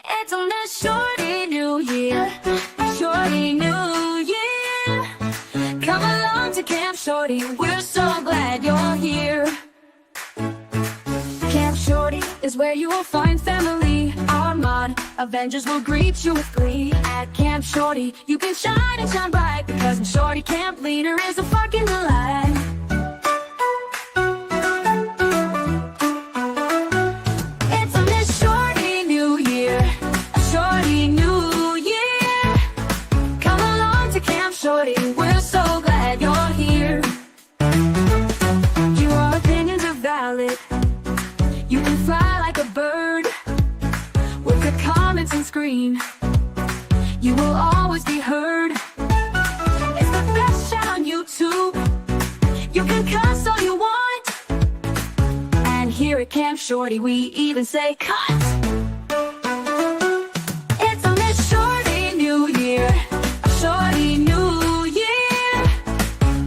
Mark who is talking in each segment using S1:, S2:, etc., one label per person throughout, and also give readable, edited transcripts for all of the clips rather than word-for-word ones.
S1: It's on the Shorty New Year, Shorty New Year. Come along to Camp Shorty, we're so glad you're here. Camp Shorty is where you will find family. Our mod Avengers will greet you with glee. At Camp Shorty, you can shine and shine bright, because Shorty Camp Leader is a fucking delight. It's on this Shorty New Year, a Shorty New Year. Come along to Camp Shorty, we're so glad you're here. Your opinions are valid. You can fly like a bird with your comments and scream. You will always be heard. It's the best shout on YouTube. You can cuss all you want, and here at Camp Shorty we even say cut. It's on this Shorty New Year, a Shorty New Year.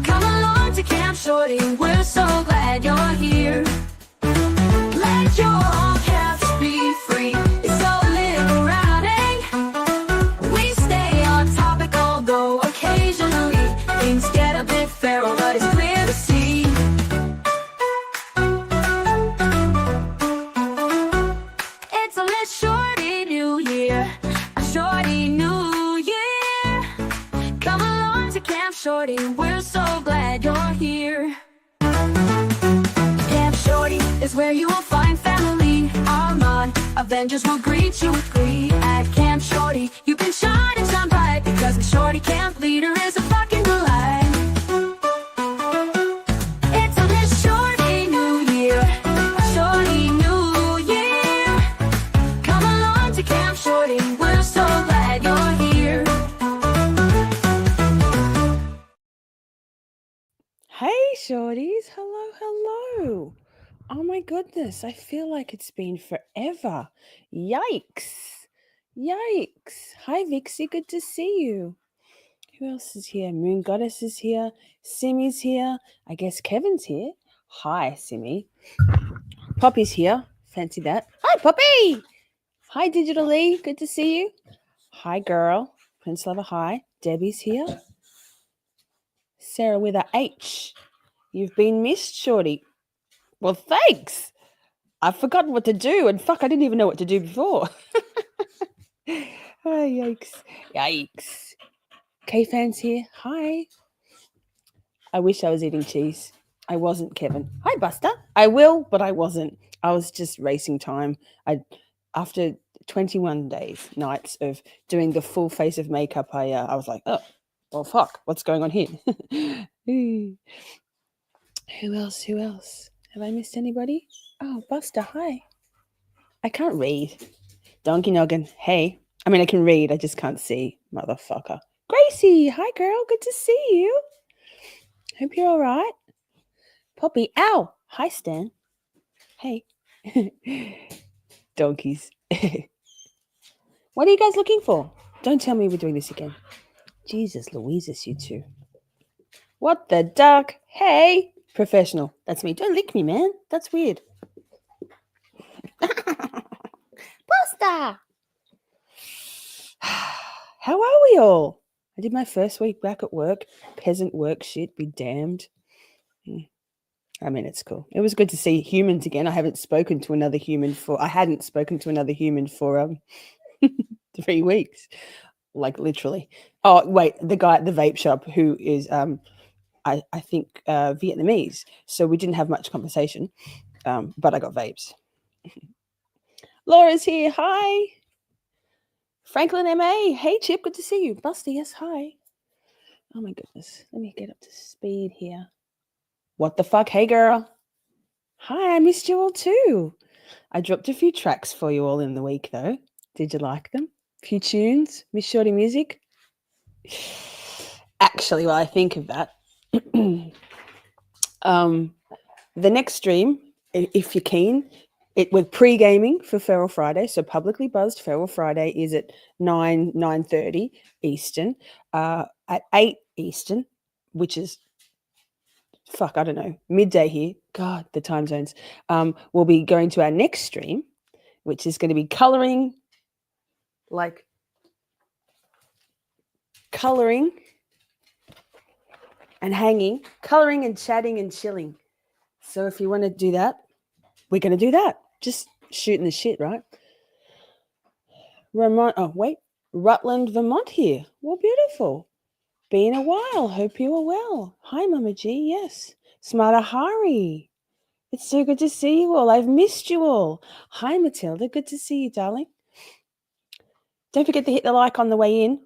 S1: Come along to Camp Shorty, we're so glad you're here. Let your caps be free, it's so liberating. We stay on topic, although occasionally things get a bit feral, but it's clear to see. It's a lit Shorty New Year, a Shorty New Year. Come along to Camp Shorty, we're so glad you're here. Camp Shorty is where you will find family. Our mod Avengers will greet you with glee. At Camp Shorty, you can shine and shine bright, because the Shorty Camp Leader is a fucking delight. It's on this Shorty New Year, a Shorty New Year. Come along to Camp Shorty, we're so glad you're here.
S2: Hey, Shorties. Hello, hello. Oh my goodness, I feel like it's been forever. Yikes. Yikes. Hi, Vixie. Good to see you. Who else is here? Moon Goddess is here. Simmy's here. I guess Kevin's here. Hi, Simmy. Poppy's here. Fancy that. Hi, Poppy. Hi, Digital Lee. Good to see you. Hi, girl. Prince Lover, hi. Debbie's here. Sarah with a H. You've been missed, Shorty. Well, thanks. I've forgotten what to do, and fuck, I didn't even know what to do before. Oh, yikes. Yikes. K-Fan's here. Hi. I wish I was eating cheese. I wasn't, Kevin. Hi, Buster. I will, but I wasn't. I was just racing time. After 21 nights of doing the full face of makeup, I was like, oh, well, fuck, what's going on here? Who else? Who else? Have I missed anybody? Oh, Buster, hi. I can't read. Donkey Noggin, hey. I mean, I can read, I just can't see, motherfucker. Gracie, hi, girl. Good to see you. Hope you're all right. Poppy, ow. Hi, Stan. Hey. Donkeys. What are you guys looking for? Don't tell me we're doing this again. Jesus Louises, you two. What the duck? Hey. Professional. That's me. Don't lick me, man. That's weird. Buster! How are we all? I did my first week back at work. Peasant work shit, be damned. I mean, it's cool. It was good to see humans again. I hadn't spoken to another human for 3 weeks. Like, literally. Oh, wait, the guy at the vape shop who is I think Vietnamese. So we didn't have much conversation. But I got vapes. Laura's here. Hi. Franklin M.A. Hey, Chip. Good to see you. Buster, yes, hi. Oh, my goodness. Let me get up to speed here. What the fuck? Hey, girl. Hi, I missed you all too. I dropped a few tracks for you all in the week, though. Did you like them? A few tunes? Miss Shorty music? Actually, while I think of that, the next stream, if you're keen, we're pre-gaming for Feral Friday, so publicly buzzed Feral Friday is at 9:30 Eastern, at 8 Eastern, which is I don't know, midday here. God, the time zones. We'll be going to our next stream, which is going to be colouring like coloring and hanging, coloring and chatting and chilling. So if you want to do that, we're going to do that. Just shooting the shit, right? Rutland, Vermont here. Well, beautiful. Been a while. Hope you are well. Hi, Mama G. Yes. Smarter Hari. It's so good to see you all. I've missed you all. Hi, Matilda. Good to see you, darling. Don't forget to hit the like on the way in.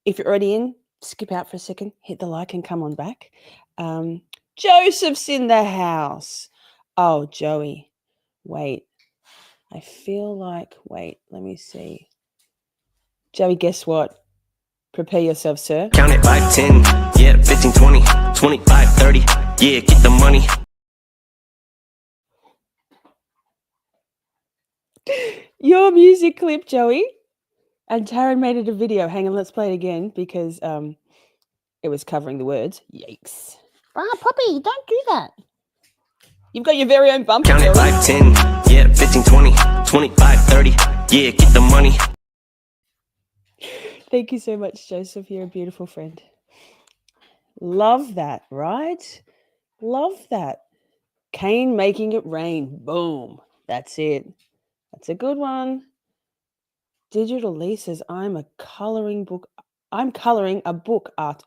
S2: If you're already in, skip out for a second, hit the like and come on back. Joseph's in the house. Oh, Joey. Wait. I feel like, let me see. Joey, guess what? Prepare yourself, sir.
S3: Count it 5, 10, yeah, 15, 20, 25, 30, yeah, get the money.
S2: Your music clip, Joey. And Taryn made it a video. Hang on, let's play it again because it was covering the words. Yikes. Poppy, don't do that. You've got your very own bumper.
S3: Count it 5, 10, yeah, 15, 20, 25, 30, yeah, get the money.
S2: Thank you so much, Joseph. You're a beautiful friend. Love that, right? Love that. Kane making it rain. Boom. That's it. That's a good one. Digital Lee says, I'm a coloring a book artist.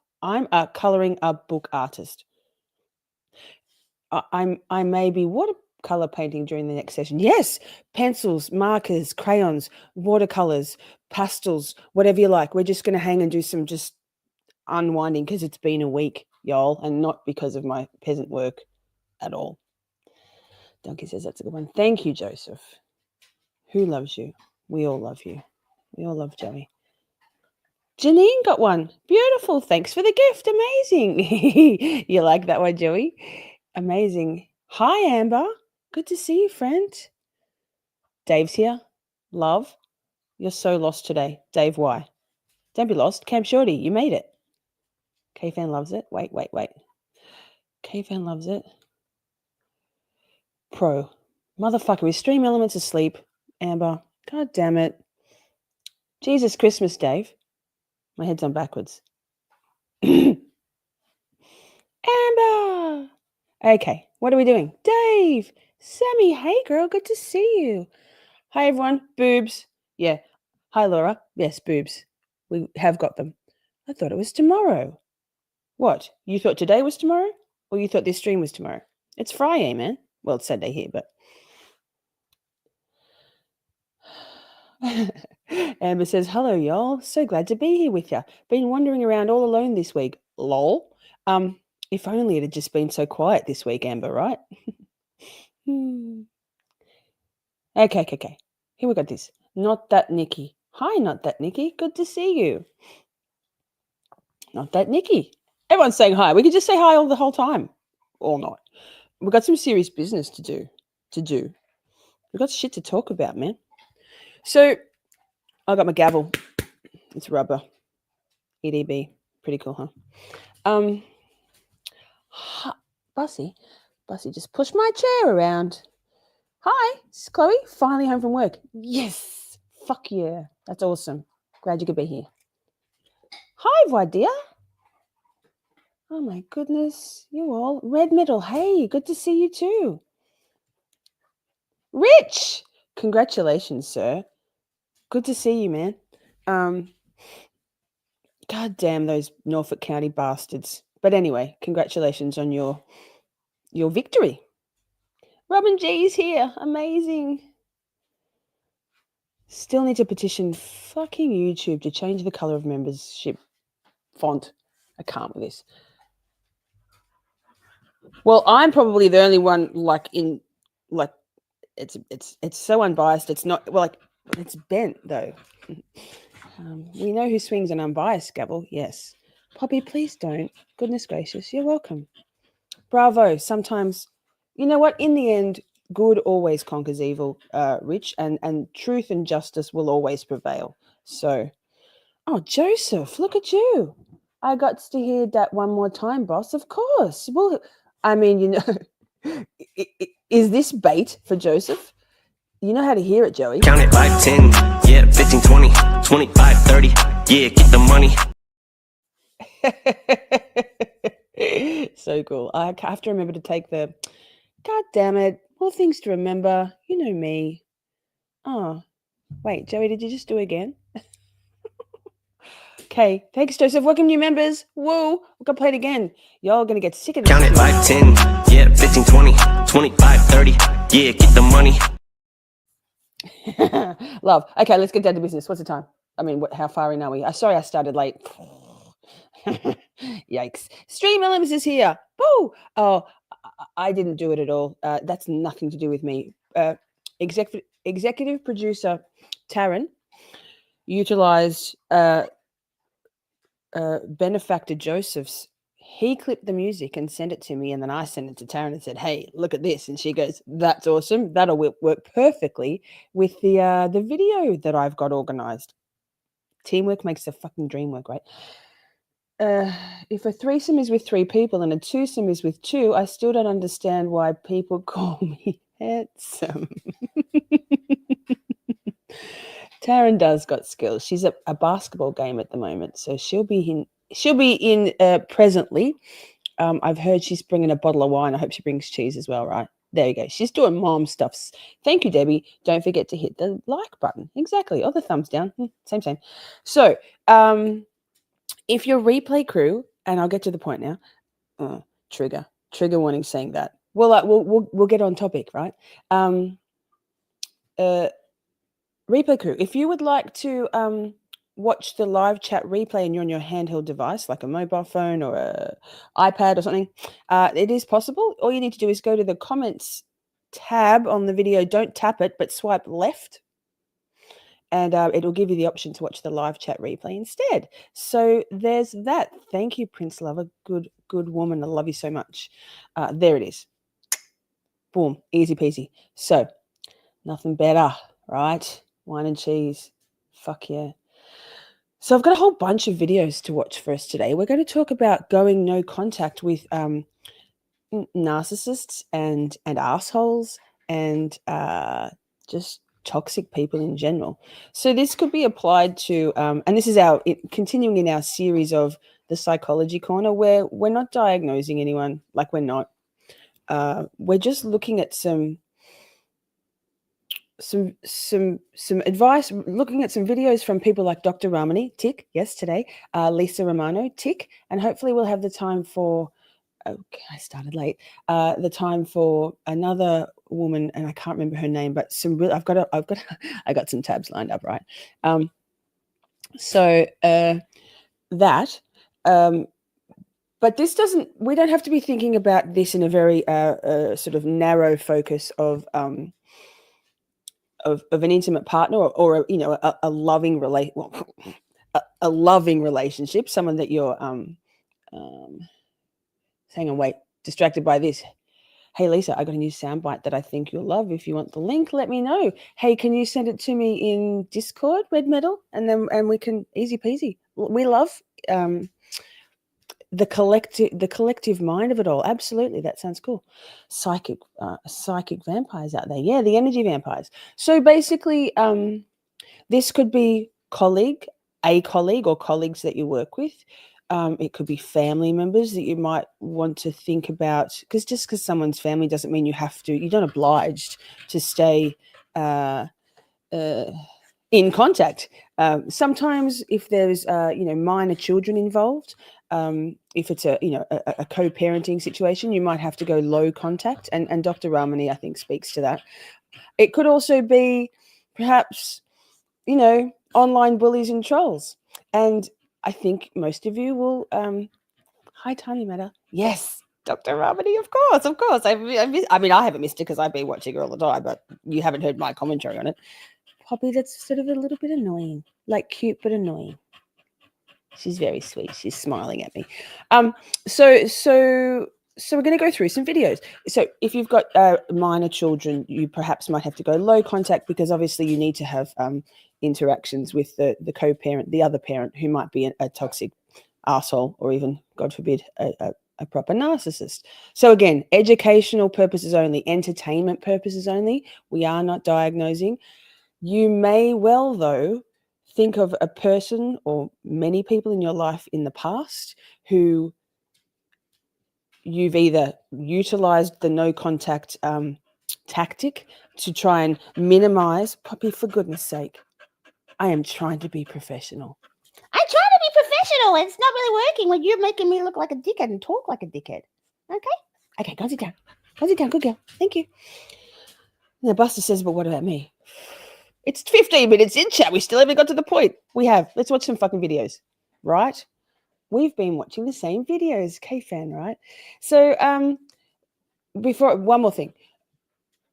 S2: I may be watercolor painting during the next session. Yes, pencils, markers, crayons, watercolors, pastels, whatever you like. We're just going to hang and do some just unwinding because it's been a week, y'all, and not because of my peasant work at all. Donkey says that's a good one. Thank you, Joseph. Who loves you? We all love you. We all love Joey. Janine got one. Beautiful. Thanks for the gift. Amazing. You like that one, Joey? Amazing. Hi, Amber. Good to see you, friend. Dave's here. Love. You're so lost today. Dave, why? Don't be lost. Camp Shorty, you made it. K-Fan loves it. Wait. K-Fan loves it. Pro. Motherfucker, is Stream Elements asleep? Amber. God damn it. Jesus Christmas, Dave. My head's on backwards. Amber. Okay, what are we doing? Dave. Sammy, hey girl, good to see you. Hi everyone. Boobs. Yeah. Hi Laura. Yes, boobs. We have got them. I thought it was tomorrow. What? You thought today was tomorrow? Or you thought this stream was tomorrow? It's Friday, man. Well, it's Sunday here, but... Amber says, hello, y'all. So glad to be here with you. Been wandering around all alone this week. Lol. If only it had just been so quiet this week, Amber, right? Okay. Here we got this. Not that Nikki. Hi, not that Nikki. Good to see you. Not that Nikki. Everyone's saying hi. We could just say hi all the whole time. Or not. We've got some serious business to do. We've got shit to talk about, man. So, I got my gavel. It's rubber. EDB. Pretty cool, huh? Bussy just pushed my chair around. Hi, this is Chloe. Finally home from work. Yes. Fuck yeah. That's awesome. Glad you could be here. Hi, Vadia. Oh my goodness. You all. Red Metal. Hey, good to see you too. Rich. Congratulations, sir. Good to see you, man. God damn those Norfolk County bastards. But anyway, congratulations on your victory. Robin G's here. Amazing. Still need to petition fucking YouTube to change the color of membership font. I can't with this. Well, I'm probably the only one it's so unbiased. It's not it's bent though. We know who swings an unbiased gavel. Yes. Poppy, please don't. Goodness gracious. You're welcome. Bravo. Sometimes, you know what? In the end, good always conquers evil, Rich, and truth and justice will always prevail. So, oh, Joseph, look at you. I got to hear that one more time, boss. Of course. Well, I mean, you know, is this bait for Joseph? You know how to hear it, Joey.
S3: Count it 5, 10, yeah, 15, 20, 25, Yeah, get the money.
S2: So cool. I have to remember to take the, God damn it, more things to remember. You know me. Oh, wait, Joey, did you just do it again? Okay, thanks, Joseph. Welcome, new members. Whoa, we're gonna play it again. Y'all gonna get sick of this.
S3: Count it
S2: shit.
S3: 5, 10, yeah, 15, 20, 25, 30. Yeah, get the money.
S2: Love. Okay, let's get down to business. What's the time? I mean, how far in are we? Sorry, I started late. Yikes. Stream Elements is here. Woo! Oh, I didn't do it at all. That's nothing to do with me. Executive producer Taryn utilized benefactor Joseph's. He clipped the music and sent it to me, and then I sent it to Taryn and said, "Hey, look at this." And she goes, "That's awesome. That'll work perfectly with the video that I've got organized." Teamwork makes the fucking dream work, right? If a threesome is with 3 people and a twosome is with 2, I still don't understand why people call me handsome. Taryn does got skills. She's at a basketball game at the moment, so she'll be in presently. I've heard she's bringing a bottle of wine. I hope she brings cheese as well, right? There you go. She's doing mom stuffs. Thank you, Debbie. Don't forget to hit the like button. Exactly. Or the thumbs down. Same. So, if your replay crew, and I'll get to the point now. Trigger warning saying that. Well, we'll get on topic, right? Replay crew, if you would like to watch the live chat replay and you're on your handheld device, like a mobile phone or a iPad or something, it is possible. All you need to do is go to the comments tab on the video. Don't tap it, but swipe left. And it'll give you the option to watch the live chat replay instead. So there's that. Thank you, Prince Lover. Good woman. I love you so much. There it is. Boom. Easy peasy. So nothing better, right? Wine and cheese. Fuck yeah. So I've got a whole bunch of videos to watch for us today. We're going to talk about going no contact with narcissists and assholes and just toxic people in general. So this could be applied to, and this is continuing in our series of the Psychology Corner, where we're not diagnosing anyone, like we're not. We're just looking at some advice, looking at some videos from people like Dr. Ramani, tick, yes, today, Lisa Romano, tick, and hopefully we'll have the time for, okay, I started late, the time for another woman, and I can't remember her name, but I got some tabs lined up, right? But this we don't have to be thinking about this in a very sort of narrow focus of an intimate partner or a loving a loving relationship, someone that you're hang on, wait, distracted by this. Hey Lisa, I got a new soundbite that I think you'll love. If you want the link, let me know. Hey, can you send it to me in Discord, Red Metal, and we can easy peasy. We love the collective mind of it all. Absolutely, that sounds cool. Psychic vampires out there. Yeah, the energy vampires. So basically, this could be a colleague or colleagues that you work with. It could be family members that you might want to think about, because just because someone's family doesn't mean you're not obliged to stay in contact. Sometimes if there's minor children involved, if it's a co-parenting situation, you might have to go low contact, and Dr. Ramani, I think, speaks to that. It could also be perhaps online bullies and trolls, and I think most of you will hi Tiny Matter. Yes, Dr. Ramani, of course. I haven't missed it because I've been watching her all the time, but you haven't heard my commentary on it. Poppy, that's sort of a little bit annoying, like cute but annoying. She's very sweet. She's smiling at me. So we're going to go through some videos. So if you've got minor children, you perhaps might have to go low contact, because obviously you need to have interactions with the co-parent, the other parent, who might be a toxic asshole, or even, God forbid, a proper narcissist. So again, educational purposes only, entertainment purposes only. We are not diagnosing. You may well, though, think of a person or many people in your life in the past who you've either utilized the no contact tactic to try and minimize. Poppy, for goodness sake, I am trying to be professional. I'm trying to be professional. It's not really working when you're making me look like a dickhead and talk like a dickhead. Okay, go sit down. Go sit down, good girl. Thank you. Now Buster says, but what about me? It's 15 minutes in, chat. We still haven't got to the point. We have. Let's watch some fucking videos, right? We've been watching the same videos, K-Fan, right? So before, one more thing.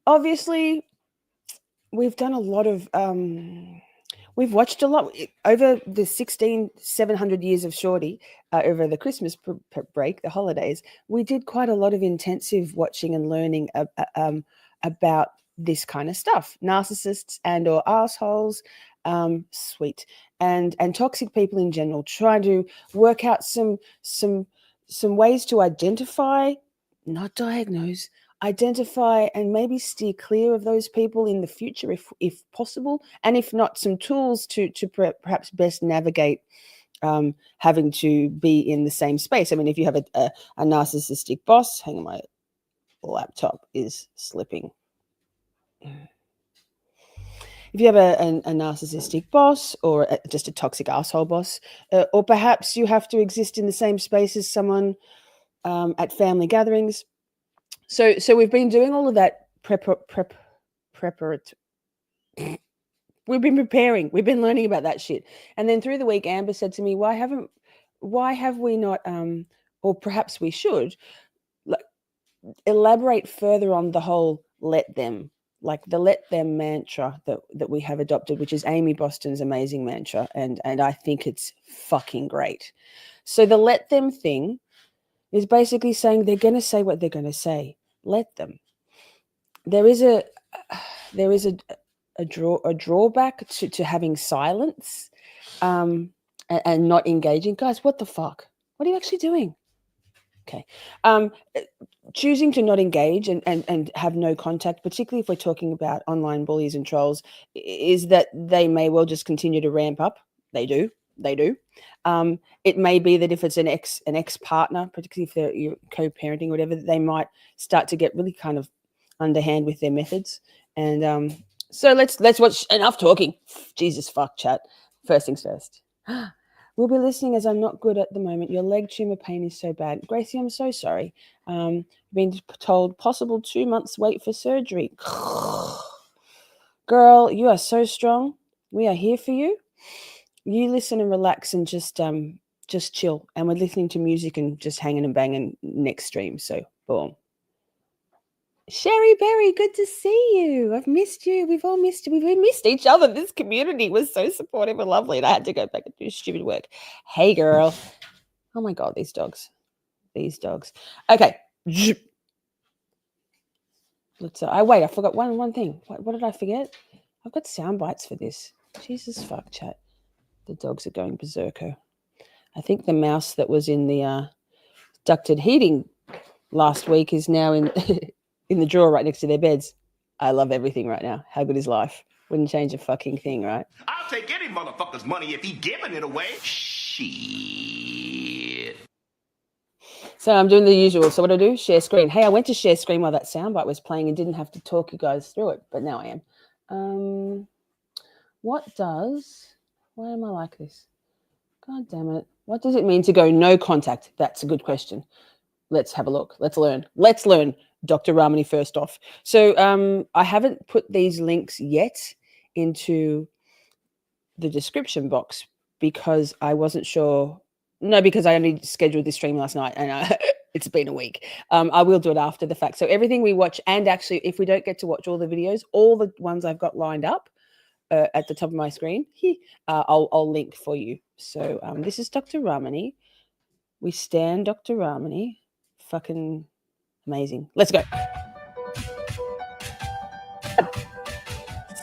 S2: Obviously, we've done a lot of, we've watched a lot over the 700 years of Shorty, over the Christmas break, the holidays. We did quite a lot of intensive watching and learning about this kind of stuff, narcissists and or assholes, sweet, and toxic people in general, trying to work out some ways to identify, not diagnose, identify and maybe steer clear of those people in the future if possible, and if not, some tools to perhaps best navigate having to be in the same space. I mean, if you have a narcissistic boss, hang on, my laptop is slipping. If you have a narcissistic boss or just a toxic asshole boss, or perhaps you have to exist in the same space as someone at family gatherings. So we've been doing all of that we've been preparing. We've been learning about that shit. And then through the week, Amber said to me, why have we not, or perhaps we should, elaborate further on the whole let them, like the let them mantra that we have adopted, which is Amy Boston's amazing mantra. And I think it's fucking great. So the let them thing is basically saying they're going to say what they're going to say. Let them. There is a drawback to having silence and not engaging. Guys, what the fuck? What are you actually doing? Okay. Choosing to not engage and have no contact, particularly if we're talking about online bullies and trolls, is that they may well just continue to ramp up. They do. It may be that if it's an ex-partner, particularly if you're co-parenting or whatever, they might start to get really kind of underhand with their methods. And so let's watch. Enough talking. Jesus fuck, chat. First things first. We'll be listening as I'm not good at the moment. Your leg tumor pain is so bad. Gracie, I'm so sorry. Been told possible 2 months wait for surgery. Girl, you are so strong. We are here for you. You listen and relax and just chill. And we're listening to music and just hanging and banging next stream. So boom. Sherry Berry, good to see you. I've missed you. We've all missed you. We've missed each other. This community was so supportive and lovely, and I had to go back and do stupid work. Hey, girl. Oh, my God, these dogs. Okay. Let's. I forgot one thing. What did I forget? I've got sound bites for this. Jesus fuck, chat. The dogs are going berserker. I think the mouse that was in the ducted heating last week is now in... in the drawer right next to their beds. I love everything right now. How good is life? Wouldn't change a fucking thing, right?
S4: I'll take any motherfucker's money if he giving it away. Shit.
S2: So I'm doing the usual. So what do? Share screen. Hey, I went to share screen while that soundbite was playing and didn't have to talk you guys through it, but now I am. Why am I like this? God damn it. What does it mean to go no contact? That's a good question. Let's have a look. Let's learn. Dr. Ramani first off. So I haven't put these links yet into the description box because I wasn't sure. No, because I only scheduled this stream last night and it's been a week. I will do it after the fact. So everything we watch, and actually if we don't get to watch all the videos, all the ones I've got lined up at the top of my screen, I'll link for you. So this is Dr. Ramani. We stand Dr. Ramani. Fucking amazing. Let's go.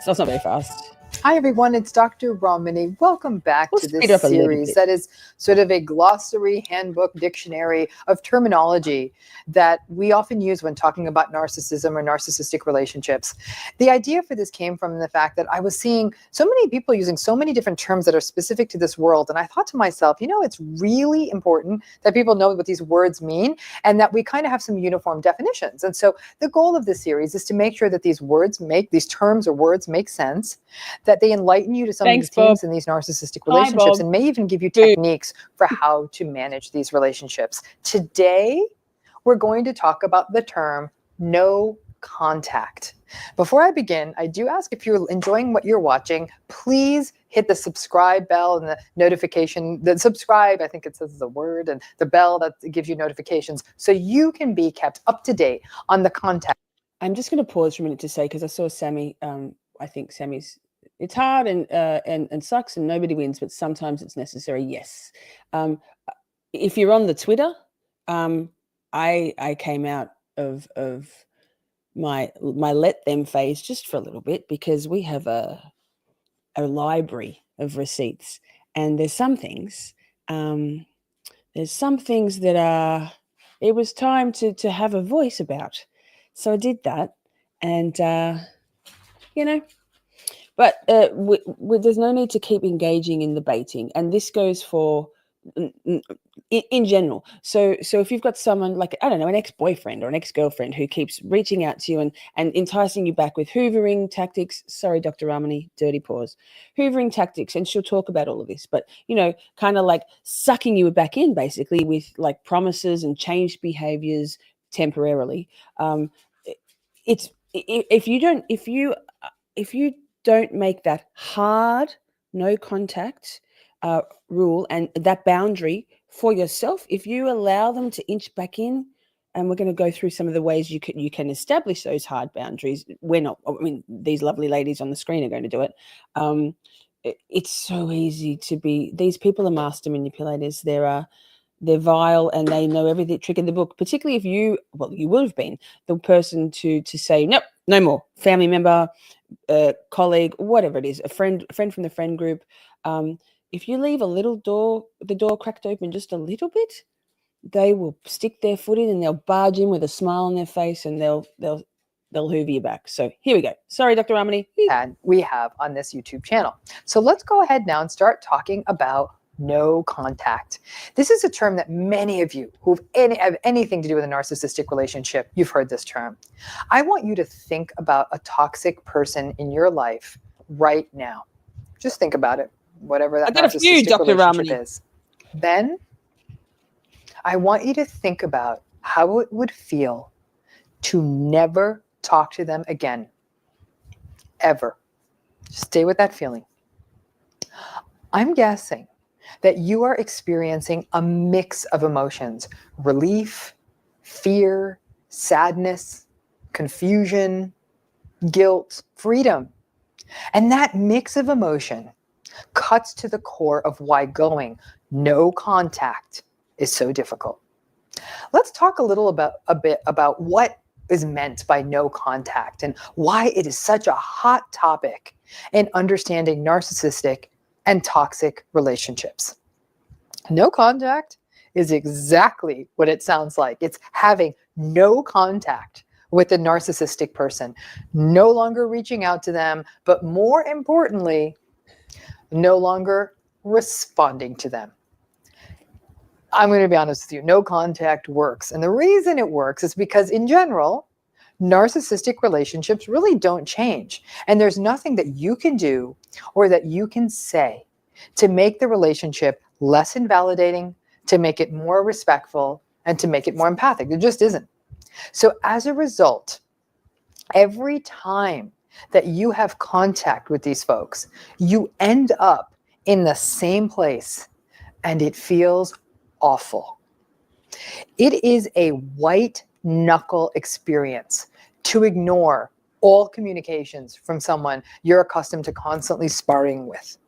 S2: So it's not very fast.
S5: Hi, everyone. It's Dr. Romani. Welcome back
S2: We'll
S5: to
S2: speed
S5: this
S2: up a little
S5: series
S2: bit.
S5: that is sort of a glossary, handbook, dictionary of terminology that we often use when talking about narcissism or narcissistic relationships. The idea for this came from the fact that I was seeing so many people using so many different terms that are specific to this world. And I thought to myself, it's really important that people know what these words mean and that we kind of have some uniform definitions. And so the goal of this series is to make sure that these terms or words make sense, that they enlighten you to some
S2: Thanks,
S5: of the themes
S2: Bob.
S5: in these narcissistic
S2: Hi,
S5: relationships
S2: Bob.
S5: and may even give you
S2: Boo.
S5: techniques for how to manage these relationships. Today, we're going to talk about the term no contact. Before I begin, I do ask, if you're enjoying what you're watching, please hit the subscribe bell and the notification. The subscribe, I think it says the word, and the bell that gives you notifications so you can be kept up to date on the contact.
S2: I'm just going to pause for a minute to say, because I saw Sammy. I think Sammy's. It's hard and sucks, and nobody wins, but sometimes it's necessary. Yes. If you're on the Twitter, I came out of my let them phase just for a little bit, because we have a library of receipts, and there's some things that are. It was time to have a voice about, so I did that, and but there's no need to keep engaging in the baiting, and this goes for in general. So if you've got someone like, I don't know, an ex-boyfriend or an ex-girlfriend who keeps reaching out to you and enticing you back with hoovering tactics, sorry, Dr. Ramani, dirty pause, hoovering tactics, and she'll talk about all of this, but kind of like sucking you back in, basically, with like promises and changed behaviors temporarily. It's if you don't make that hard no contact rule and that boundary for yourself, if you allow them to inch back in, and we're going to go through some of the ways you can establish those hard boundaries. We're not, I mean, these lovely ladies on the screen are going to do it. It's so easy to be, these people are master manipulators. They're vile, and they know every trick in the book, particularly if you would have been the person to say, nope, no more. Family member, colleague, whatever it is, a friend from the friend group. If you leave the door cracked open just a little bit, they will stick their foot in and they'll barge in with a smile on their face, and they'll hoover you back. So here we go. Sorry, Dr. Ramani.
S5: And we have on this YouTube channel. So let's go ahead now and start talking about no contact. This is a term that many of you who have anything to do with a narcissistic relationship, you've heard this term. I want you to think about a toxic person in your life right now. Just think about it, whatever that
S2: I got a few,
S5: narcissistic
S2: Dr.
S5: relationship
S2: Ramani.
S5: is. Then I want you to think about how it would feel to never talk to them again, ever. Stay with that feeling. I'm guessing that you are experiencing a mix of emotions: relief, fear, sadness, confusion, guilt, freedom. And that mix of emotion cuts to the core of why going no contact is so difficult. Let's talk a bit about what is meant by no contact and why it is such a hot topic in understanding narcissistic and toxic relationships. No contact is exactly what it sounds like. It's having no contact with a narcissistic person, no longer reaching out to them, but more importantly, no longer responding to them. I'm going to be honest with you, no contact works. And the reason it works is because in general, narcissistic relationships really don't change. And there's nothing that you can do or that you can say to make the relationship less invalidating, to make it more respectful, and to make it more empathic. There just isn't. So as a result, every time that you have contact with these folks, you end up in the same place, and it feels awful. It is a white knuckle experience to ignore all communications from someone you're accustomed to constantly sparring with.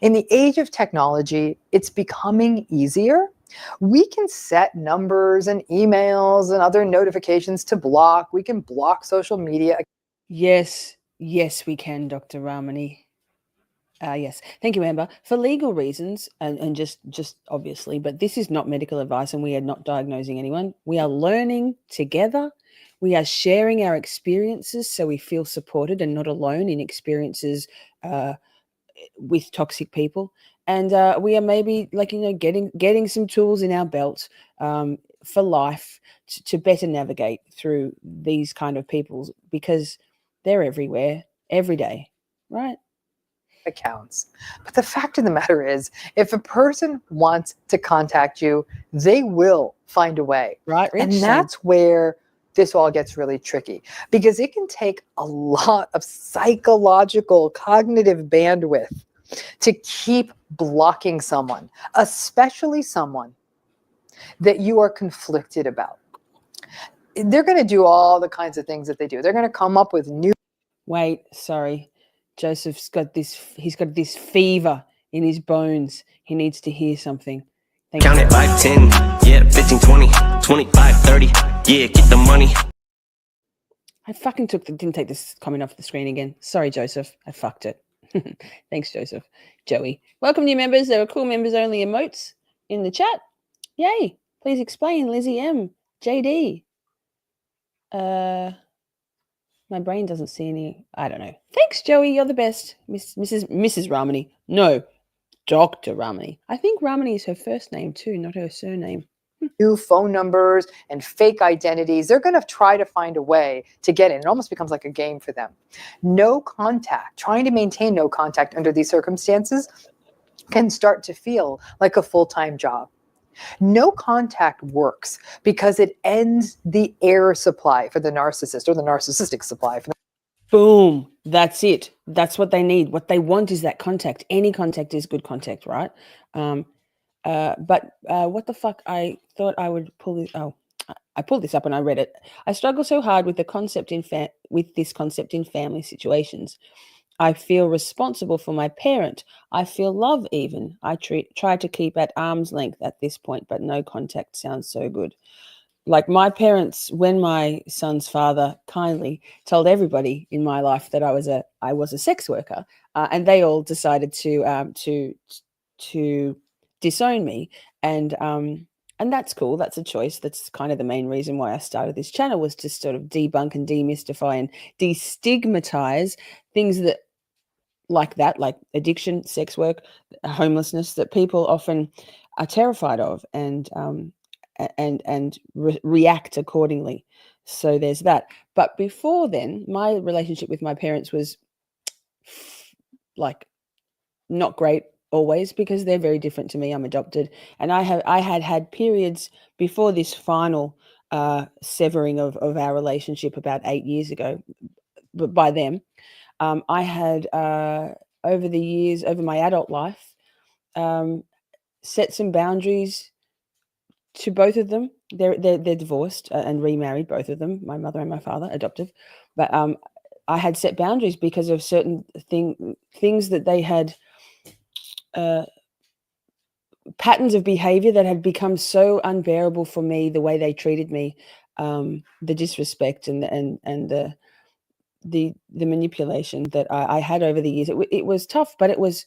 S5: In the age of technology, it's becoming easier. We can set numbers and emails and other notifications to block. We can block social media.
S2: Yes, we can, Dr. Ramani. Yes, thank you, Amber. For legal reasons, and just obviously, but this is not medical advice, and we are not diagnosing anyone. We are learning together. We are sharing our experiences, so we feel supported and not alone in experiences with toxic people. And we are maybe, like, getting some tools in our belt for life to better navigate through these kind of people, because they're everywhere, every day, right?
S5: Accounts. But the fact of the matter is, if a person wants to contact you, they will find a way.
S2: Right, Rich?
S5: And
S2: Same.
S5: that's where this all gets really tricky, because it can take a lot of psychological, cognitive bandwidth to keep blocking someone, especially someone that you are conflicted about. They're going to do all the kinds of things that they do. They're going to come up with new.
S2: Wait, sorry. Joseph's got this, he's got this fever in his bones. He needs to hear something. Thank
S3: Count
S2: you.
S3: it 5, 10, yeah, 15, 20, 25, 30, yeah, get the money.
S2: I fucking didn't take this comment off the screen again. Sorry, Joseph. I fucked it. Thanks, Joseph. Joey. Welcome, new members. There are cool members only emotes in the chat. Yay. Please explain, Lizzie M. JD. My brain doesn't see any. I don't know. Thanks, Joey. You're the best. Mrs. Ramani. No, Dr. Ramani. I think Ramani is her first name too, not her surname.
S5: New phone numbers and fake identities. They're going to try to find a way to get in. It almost becomes like a game for them. No contact, trying to maintain no contact under these circumstances can start to feel like a full-time job. No contact works because it ends the air supply for the narcissist, or the narcissistic supply for the.
S2: Boom. That's it. That's what they need. What they want is that contact. Any contact is good contact, right? But what the fuck? I thought I would pull this. Oh, I pulled this up and I read it. I struggle so hard with the concept with this concept in family situations. I feel responsible for my parent. I feel love even. I try to keep at arm's length at this point, but no contact sounds so good. Like my parents, when my son's father kindly told everybody in my life that I was a sex worker, and they all decided to disown me, and that's cool. That's a choice. That's kind of the main reason why I started this channel, was to sort of debunk and demystify and destigmatize things that like addiction, sex work, homelessness, that people often are terrified of and react accordingly. So there's that. But before then, my relationship with my parents was like not great always, because they're very different to me. I'm adopted, and I had periods before this final severing of our relationship about 8 years ago, but by them. I had, over the years, over my adult life, set some boundaries to both of them. They're divorced and remarried, both of them, my mother and my father, adoptive. But I had set boundaries because of certain things that they had, patterns of behavior that had become so unbearable for me, the way they treated me, the disrespect and the manipulation that I had over the years. It was tough, but it was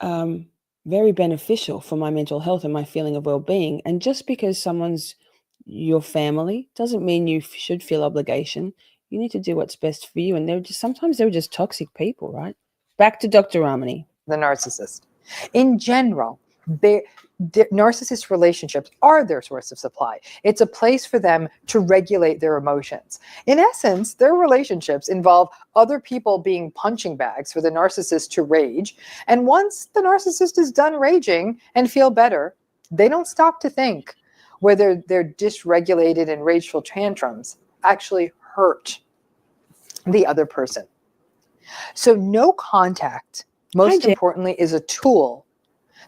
S2: very beneficial for my mental health and my feeling of well-being. And just because someone's your family doesn't mean you should feel obligation. You need to do what's best for you. And sometimes they were just toxic people, right? Back to Dr. Ramani.
S5: The narcissist. In general, narcissist relationships are their source of supply. It's a place for them to regulate their emotions. In essence, their relationships involve other people being punching bags for the narcissist to rage. And once the narcissist is done raging and feel better, they don't stop to think whether their dysregulated and rageful tantrums actually hurt the other person. So no contact, most importantly, is a tool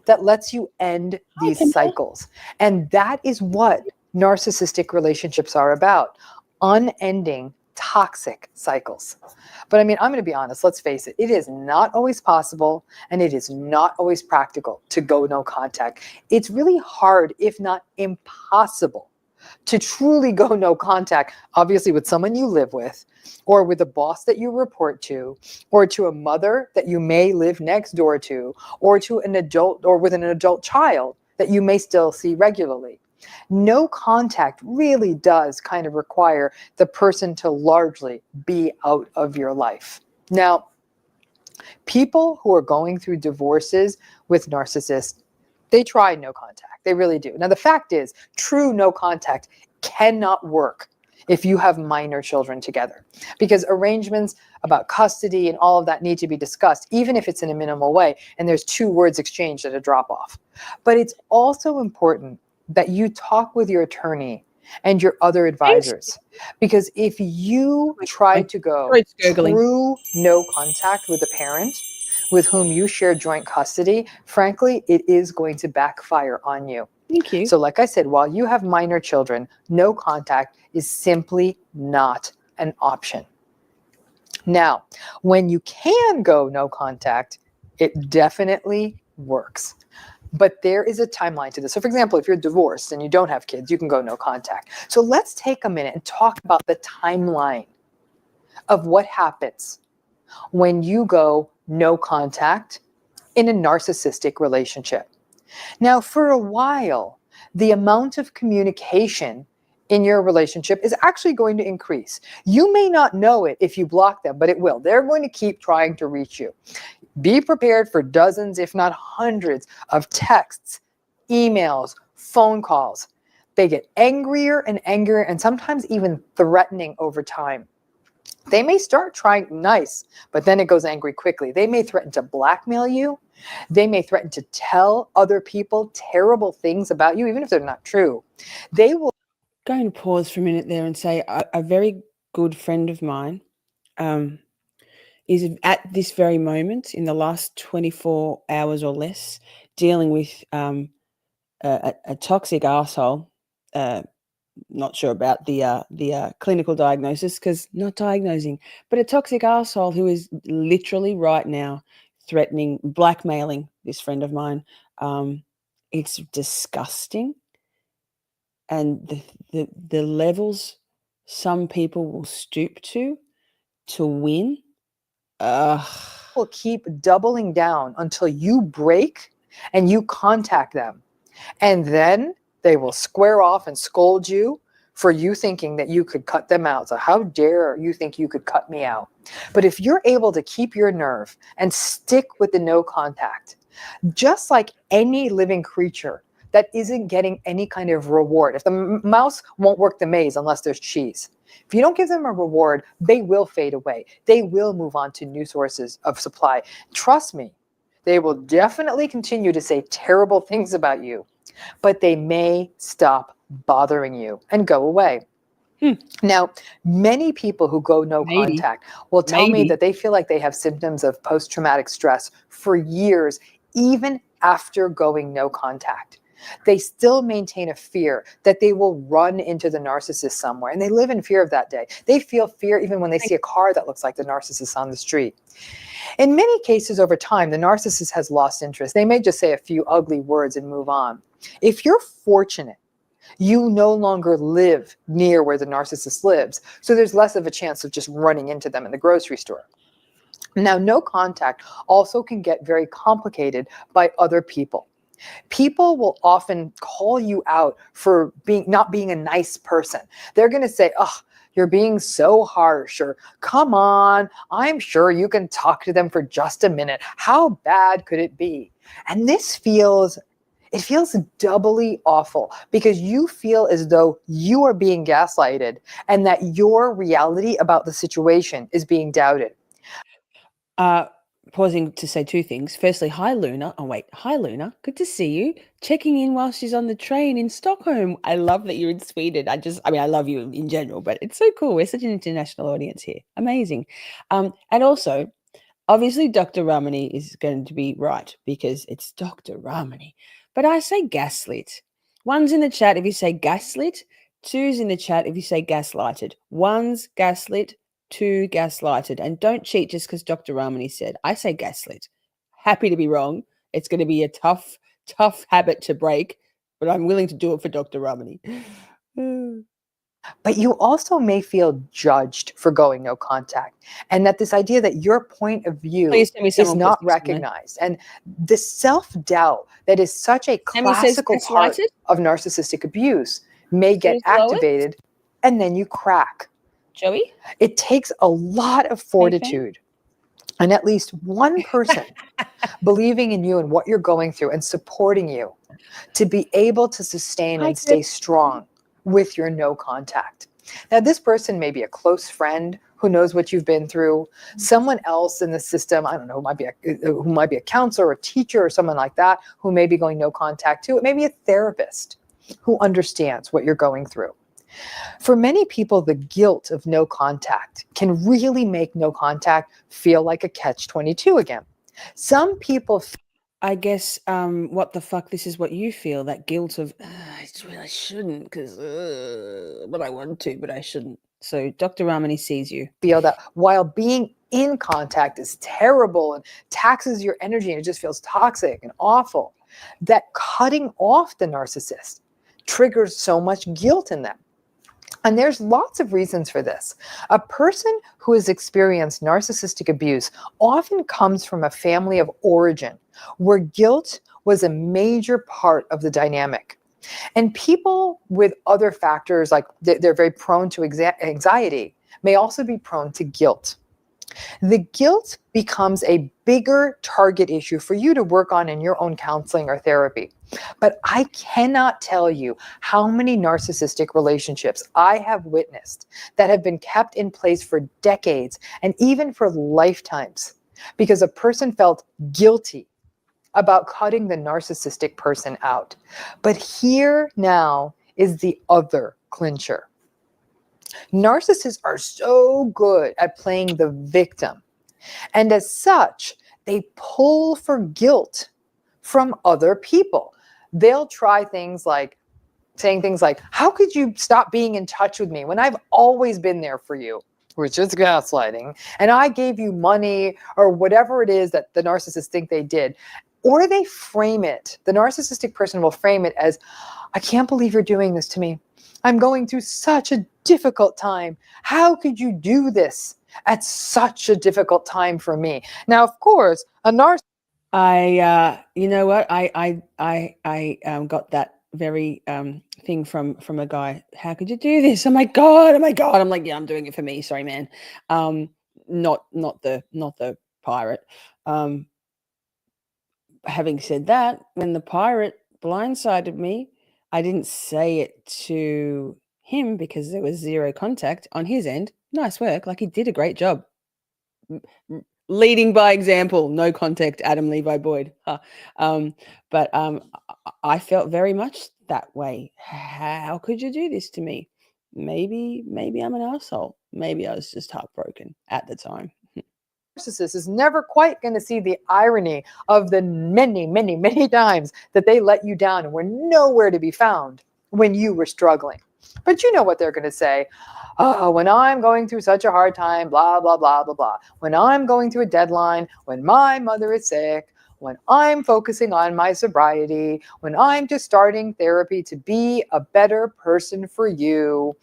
S5: that lets you end these cycles. And that is what narcissistic relationships are about. Unending toxic cycles. But I mean, I'm going to be honest, let's face it. It is not always possible, and it is not always practical to go no contact. It's really hard, if not impossible, to truly go no contact, obviously with someone you live with, or with a boss that you report to, or to a mother that you may live next door to, or to an adult, or with an adult child that you may still see regularly. No contact really does kind of require the person to largely be out of your life. Now, people who are going through divorces with narcissists, they try no contact. They really do. Now, the fact is, true no contact cannot work if you have minor children together, because arrangements about custody and all of that need to be discussed, even if it's in a minimal way, and there's 2 words exchanged at a drop-off. But it's also important that you talk with your attorney and your other advisors, because if you try to go
S2: throat's gurgling.
S5: through no contact with a parent with whom you share joint custody, frankly, it is going to backfire on you.
S2: Thank you.
S5: So like I said, while you have minor children, no contact is simply not an option. Now, when you can go no contact, it definitely works. But there is a timeline to this. So for example, if you're divorced and you don't have kids, you can go no contact. So let's take a minute and talk about the timeline of what happens when you go no contact in a narcissistic relationship. Now, for a while, the amount of communication in your relationship is actually going to increase. You may not know it if you block them, but it will. They're going to keep trying to reach you. Be prepared for dozens, if not hundreds, of texts, emails, phone calls. They get angrier and angrier and sometimes even threatening over time. They may start trying nice, but then it goes angry quickly. They may threaten to blackmail you. They may threaten to tell other people terrible things about you, even if they're not true. They will.
S2: Going to pause for a minute there and say a very good friend of mine is at this very moment in the last 24 hours or less dealing with a toxic arsehole. Not sure about the clinical diagnosis because not diagnosing, but a toxic arsehole who is literally right now threatening, blackmailing this friend of mine. It's disgusting. And the levels some people will stoop to win.
S5: Will keep doubling down until you break and you contact them. And then they will square off and scold you for you thinking that you could cut them out. So how dare you think you could cut me out? But if you're able to keep your nerve and stick with the no contact, just like any living creature that isn't getting any kind of reward. If the mouse won't work the maze unless there's cheese. If you don't give them a reward, they will fade away. They will move on to new sources of supply. Trust me, they will definitely continue to say terrible things about you, but they may stop bothering you and go away. Now, many people who go no contact will tell me that they feel like they have symptoms of post-traumatic stress for years, even after going no contact. They still maintain a fear that they will run into the narcissist somewhere, and they live in fear of that day. They feel fear even when they see a car that looks like the narcissist on the street. In many cases over time, the narcissist has lost interest. They may just say a few ugly words and move on. If you're fortunate, you no longer live near where the narcissist lives, so there's less of a chance of just running into them in the grocery store. Now, no contact also can get very complicated by other people. People will often call you out for not being a nice person. They're going to say, "Oh, you're being so harsh," or "Come on, I'm sure you can talk to them for just a minute. How bad could it be?" And this feels doubly awful because you feel as though you are being gaslighted and that your reality about the situation is being doubted.
S2: Pausing to say 2 things. Firstly, hi Luna. Oh wait, hi Luna. Good to see you. Checking in while she's on the train in Stockholm. I love that you're in Sweden. I love you in general, but it's so cool. We're such an international audience here. Amazing. And also, obviously, Dr. Ramani is going to be right because it's Dr. Ramani. But I say gaslit. 1's in the chat if you say gaslit. 2's in the chat if you say gaslighted. 1's gaslit. 2 gaslighted. And don't cheat just because Dr. Ramani said. I say gaslit. Happy to be wrong. It's going to be a tough habit to break, but I'm willing to do it for Dr. Ramani. Mm.
S5: But you also may feel judged for going no contact, and that this idea that your point of view
S2: Please tell me
S5: is
S2: someone
S5: not
S2: puts this on me.
S5: recognized. And the self-doubt that is such a
S2: Emmy says
S5: classical
S2: it's
S5: part
S2: lighted.
S5: of narcissistic abuse may get
S2: Who's the lowest?
S5: activated, and then you crack.
S2: Joey?
S5: It takes a lot of fortitude and at least one person believing in you and what you're going through and supporting you to be able to sustain
S2: Hi,
S5: and stay strong with your no contact. Now, this person may be a close friend who knows what you've been through, someone else in the system, I don't know, who might be a counselor or teacher or someone like that who may be going no contact too. It may be a therapist who understands what you're going through. For many people, the guilt of no contact can really make no contact feel like a catch-22 again. Some people
S2: I guess what the fuck, this is what you feel, that guilt of I shouldn't because but I want to, but I shouldn't. So Dr. Ramani sees you.
S5: feel that while being in contact is terrible and taxes your energy and it just feels toxic and awful, that cutting off the narcissist triggers so much guilt in them. And there's lots of reasons for this. A person who has experienced narcissistic abuse often comes from a family of origin where guilt was a major part of the dynamic. And people with other factors, like they're very prone to anxiety, may also be prone to guilt. The guilt becomes a bigger target issue for you to work on in your own counseling or therapy. But I cannot tell you how many narcissistic relationships I have witnessed that have been kept in place for decades and even for lifetimes because a person felt guilty about cutting the narcissistic person out. But here now is the other clincher. Narcissists are so good at playing the victim. And as such, they pull for guilt from other people. They'll try things like saying things like, how could you stop being in touch with me when I've always been there for you? Which is gaslighting. And I gave you money or whatever it is that the narcissists think they did. Or they frame it. The narcissistic person will frame it as, I can't believe you're doing this to me. I'm going through such a difficult time. How could you do this at such a difficult time for me? Now, of course, a narcissist.
S2: You know what? I got that very thing from a guy. How could you do this? Oh my god! Oh my god! I'm like, yeah, I'm doing it for me. Sorry, man. Not the pirate. Having said that, when the pirate blindsided me, I didn't say it to him because there was zero contact on his end. Nice work. Like, he did a great job. Leading by example, no contact, Adam Levi Boyd. But I felt very much that way. How could you do this to me? Maybe I'm an asshole. Maybe I was just heartbroken at the time.
S5: Narcissist is never quite going to see the irony of the many, many, many times that they let you down and were nowhere to be found when you were struggling. But you know what they're going to say. Oh, when I'm going through such a hard time, blah, blah, blah, blah, blah. When I'm going through a deadline, when my mother is sick, when I'm focusing on my sobriety, when I'm just starting therapy to be a better person for you.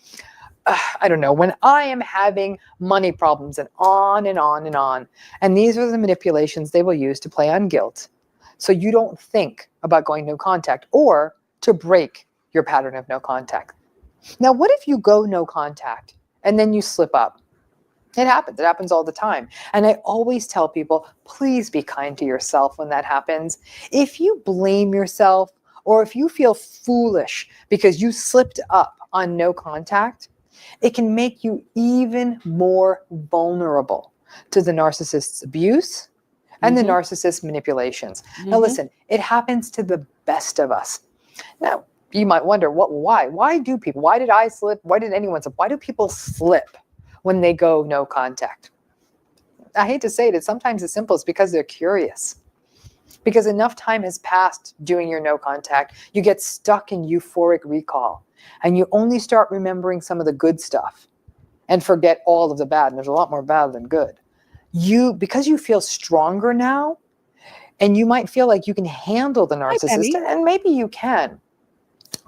S5: I don't know, when I am having money problems, and on and on and on. And these are the manipulations they will use to play on guilt. So you don't think about going no contact or to break your pattern of no contact. Now, what if you go no contact and then you slip up? It happens. It happens all the time. And I always tell people, please be kind to yourself when that happens. If you blame yourself or if you feel foolish because you slipped up on no contact, it can make you even more vulnerable to the narcissist's abuse and the narcissist's manipulations. Now, listen, it happens to the best of us. Now, you might wonder, why? Why did I slip? Why did anyone slip? Why do people slip when they go no contact? I hate to say it, it's sometimes as simple as because they're curious. Because enough time has passed doing your no contact, you get stuck in euphoric recall. And you only start remembering some of the good stuff and forget all of the bad. And there's a lot more bad than good. Because you feel stronger now, and you might feel like you can handle the narcissist, and maybe you can.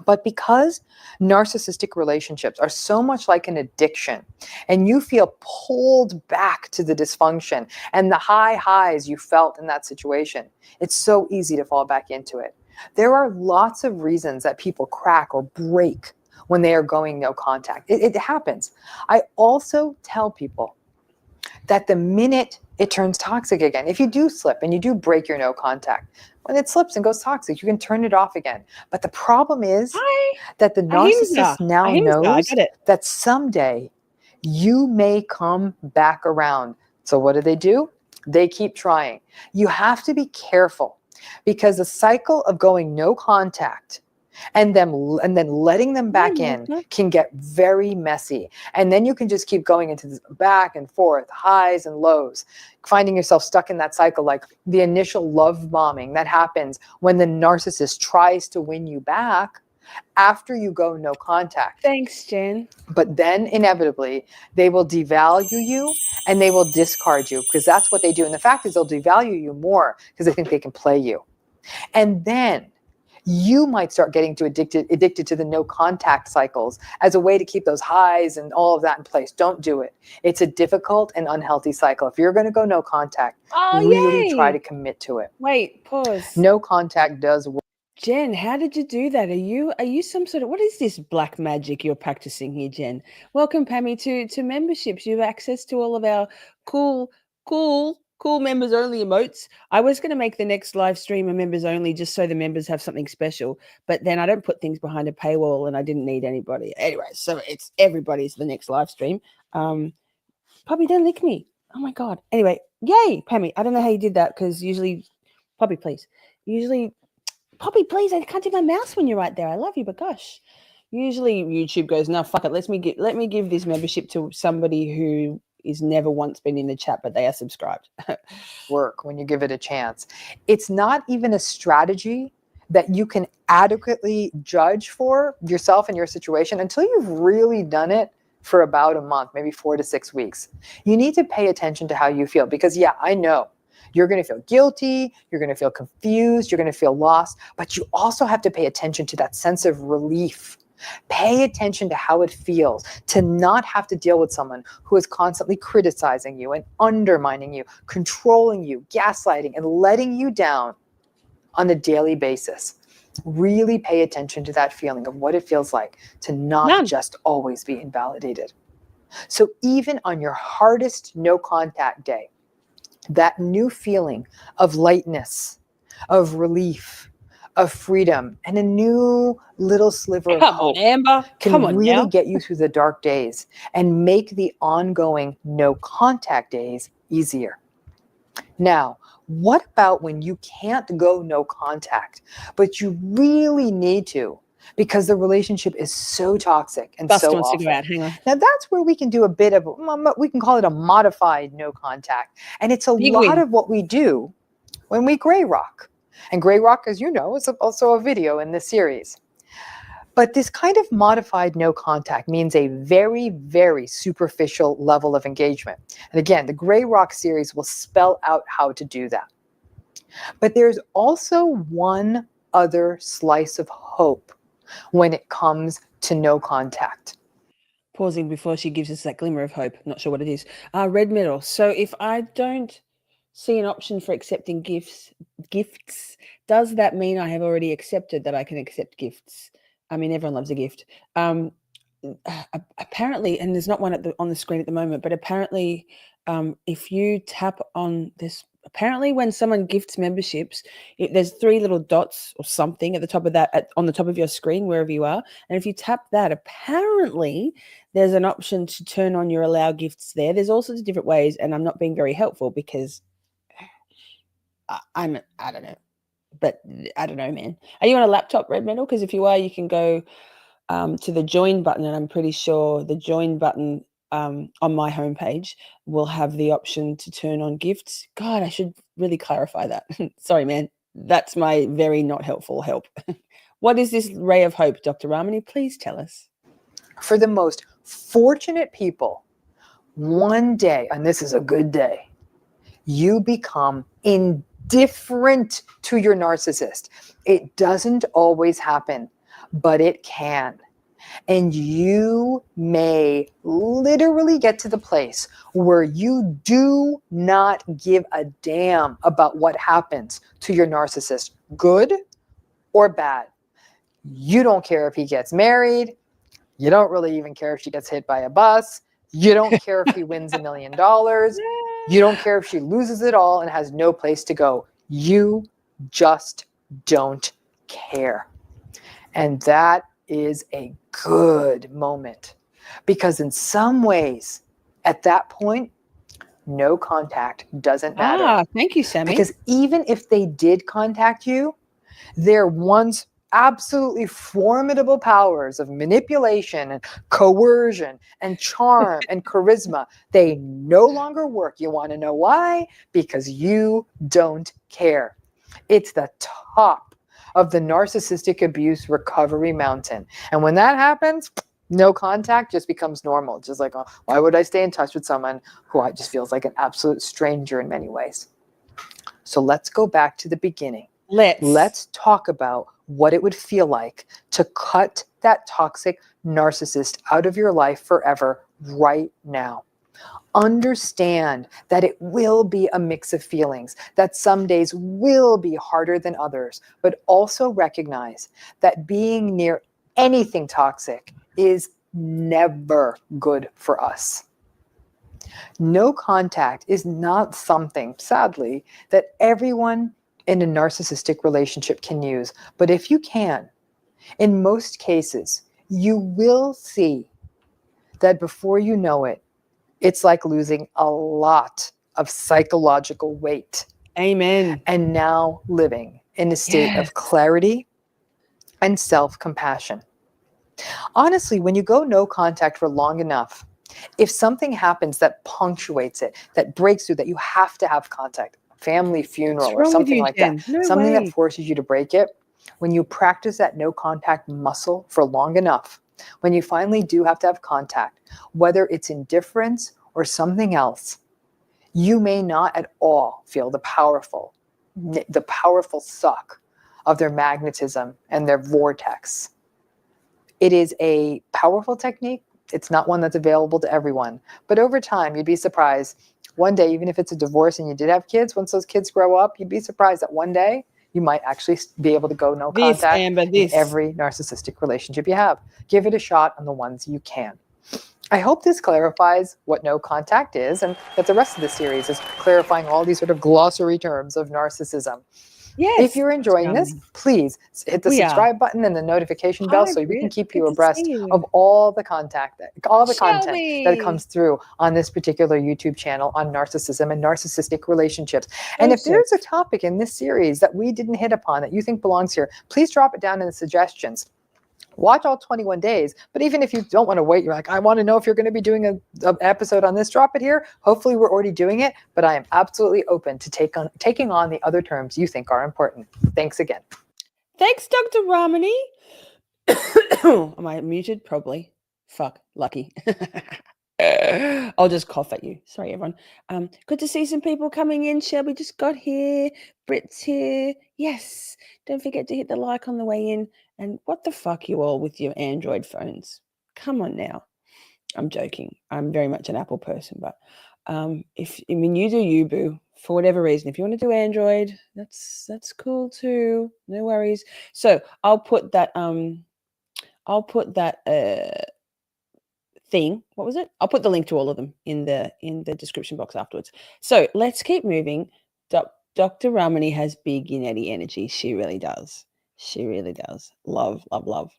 S5: But because narcissistic relationships are so much like an addiction, and you feel pulled back to the dysfunction and the highs you felt in that situation, it's so easy to fall back into it. There are lots of reasons that people crack or break when they are going no contact. It happens. I also tell people that the minute it turns toxic again, if you do slip and you do break your no contact, when it slips and goes toxic, you can turn it off again. But the problem is that the narcissist now
S2: I
S5: knows
S2: get it.
S5: that someday you may come back around. So what do? They keep trying. You have to be careful, because the cycle of going no contact and then letting them back in can get very messy. And then you can just keep going into this back and forth, highs and lows, finding yourself stuck in that cycle, like the initial love bombing that happens when the narcissist tries to win you back after you go no contact.
S2: Thanks, Jen.
S5: But then inevitably they will devalue you and they will discard you, because that's what they do. And the fact is, they'll devalue you more because they think they can play you. And then you might start getting addicted to the no contact cycles as a way to keep those highs and all of that in place. Don't do it. It's a difficult and unhealthy cycle. If you're going to go no contact, really try to commit to it.
S2: Wait, pause.
S5: No contact does work.
S2: Jen, how did you do that? Are you some sort of, what is this black magic you're practicing here, Jen? Welcome, Pammy, to memberships. You have access to all of our cool members only emotes. I was going to make the next live stream a members only, just so the members have something special, but then I don't put things behind a paywall and I didn't need anybody. Anyway, so it's everybody's the next live stream. Poppy, don't lick me. Oh my God. Anyway, yay, Pammy. I don't know how you did that, because usually, Poppy, please. Poppy, please, I can't do my mouse when you're right there. I love you, but gosh. Usually YouTube goes, no, fuck it. Let me give this membership to somebody who is never once been in the chat, but they are subscribed.
S5: Work when you give it a chance. It's not even a strategy that you can adequately judge for yourself and your situation until you've really done it for about a month, maybe 4 to 6 weeks. You need to pay attention to how you feel, because I know you're going to feel guilty, you're going to feel confused, you're going to feel lost, but you also have to pay attention to that sense of relief. Pay attention to how it feels to not have to deal with someone who is constantly criticizing you and undermining you, controlling you, gaslighting, and letting you down on a daily basis. Really pay attention to that feeling of what it feels like to not just always be invalidated. So even on your hardest no contact day, that new feeling of lightness, of relief, of freedom, and a new little sliver of hope can really get you through the dark days and make the ongoing no contact days easier. Now, what about when you can't go no contact, but you really need to, because the relationship is so toxic and so awful?
S2: Hang on.
S5: Now that's where we can do a bit of, we can call it a modified no contact. And it's a lot of what we do when we gray rock. And gray rock, as you know, is also a video in this series. But this kind of modified no contact means a very, very superficial level of engagement. And again, the Gray Rock series will spell out how to do that. But there's also one other slice of hope when it comes to no contact.
S2: Pausing before she gives us that glimmer of hope. Not sure what it is. Red medal. So if I don't see an option for accepting gifts, does that mean I have already accepted that I can accept gifts? I mean, everyone loves a gift. Apparently, and there's not one on the screen at the moment, but apparently if you tap on this, apparently when someone gifts memberships, there's 3 little dots or something at the top of that, on the top of your screen, wherever you are. And if you tap that, apparently there's an option to turn on your allow gifts there. There's all sorts of different ways, and I'm not being very helpful because I don't know. But I don't know, man. Are you on a laptop, Red Medal? Because if you are, you can go to the join button, and I'm pretty sure the join button on my homepage will have the option to turn on gifts. God, I should really clarify that. Sorry, man. That's my very not helpful help. What is this ray of hope, Dr. Ramani? Please tell us. For the most fortunate people, one day, and this is a good day, you become indifferent to your narcissist. It doesn't always happen,
S5: but it can. And you may literally get to the place where you do not give a damn about what happens to your narcissist, good or bad. You don't care if he gets married. You don't really even care if she gets hit by a bus. You don't care if he wins $1 million. You don't care if she loses it all and has no place to go. You just don't care. And that is a good moment, because in some ways, at that point, no contact doesn't matter.
S2: Ah, thank you, Sammy.
S5: Because even if they did contact you, their once absolutely formidable powers of manipulation and coercion and charm and charisma, they no longer work. You want to know why? Because you don't care. It's the top of the narcissistic abuse recovery mountain. And when that happens, no contact just becomes normal. Just like, oh, why would I stay in touch with someone who just feels like an absolute stranger in many ways? So let's go back to the beginning. Let's talk about what it would feel like to cut that toxic narcissist out of your life forever right now. Understand that it will be a mix of feelings, that some days will be harder than others, but also recognize that being near anything toxic is never good for us. No contact is not something, sadly, that everyone in a narcissistic relationship can use. But if you can, in most cases, you will see that before you know it, it's like losing a lot of psychological weight.
S2: Amen.
S5: And now living in a state of clarity and self-compassion. Honestly, when you go no contact for long enough, if something happens that punctuates it, that breaks through, that you have to have contact, family funeral or something like that, something that forces you to break it, when you practice that no contact muscle for long enough, when you finally do have to have contact, whether it's indifference or something else, you may not at all feel the powerful suck of their magnetism and their vortex. It is a powerful technique. It's not one that's available to everyone. But over time, you'd be surprised. One day, even if it's a divorce and you did have kids, once those kids grow up, you'd be surprised that one day you might actually be able to go no contact in every narcissistic relationship you have. Give it a shot on the ones you can. I hope this clarifies what no contact is, and that the rest of the series is clarifying all these sort of glossary terms of narcissism.
S2: Yes.
S5: If you're enjoying this, please hit the subscribe button and the notification bell so we can keep you abreast of all the content that comes through on this particular YouTube channel on narcissism and narcissistic relationships. And if there's a topic in this series that we didn't hit upon that you think belongs here, please drop it down in the suggestions. Watch all 21 days, but even if you don't want to wait, you're like, I want to know if you're going to be doing an episode on this, drop it here. Hopefully we're already doing it, but I am absolutely open to taking on the other terms you think are important. Thanks again.
S2: Thanks, Dr. Ramani. Am I muted? Probably. Fuck, lucky. I'll just cough at you. Sorry, everyone. Good to see some people coming in. Shelby just got here. Britt's here. Yes. Don't forget to hit the like on the way in. And what the fuck, you all with your Android phones? Come on now. I'm joking. I'm very much an Apple person, but you do you, boo. For whatever reason, if you want to do Android, that's cool too. No worries. So I'll put that thing. What was it? I'll put the link to all of them in the description box afterwards. So let's keep moving. Dr. Ramani has big Yaneti energy. She really does. She really does. Love, love, love.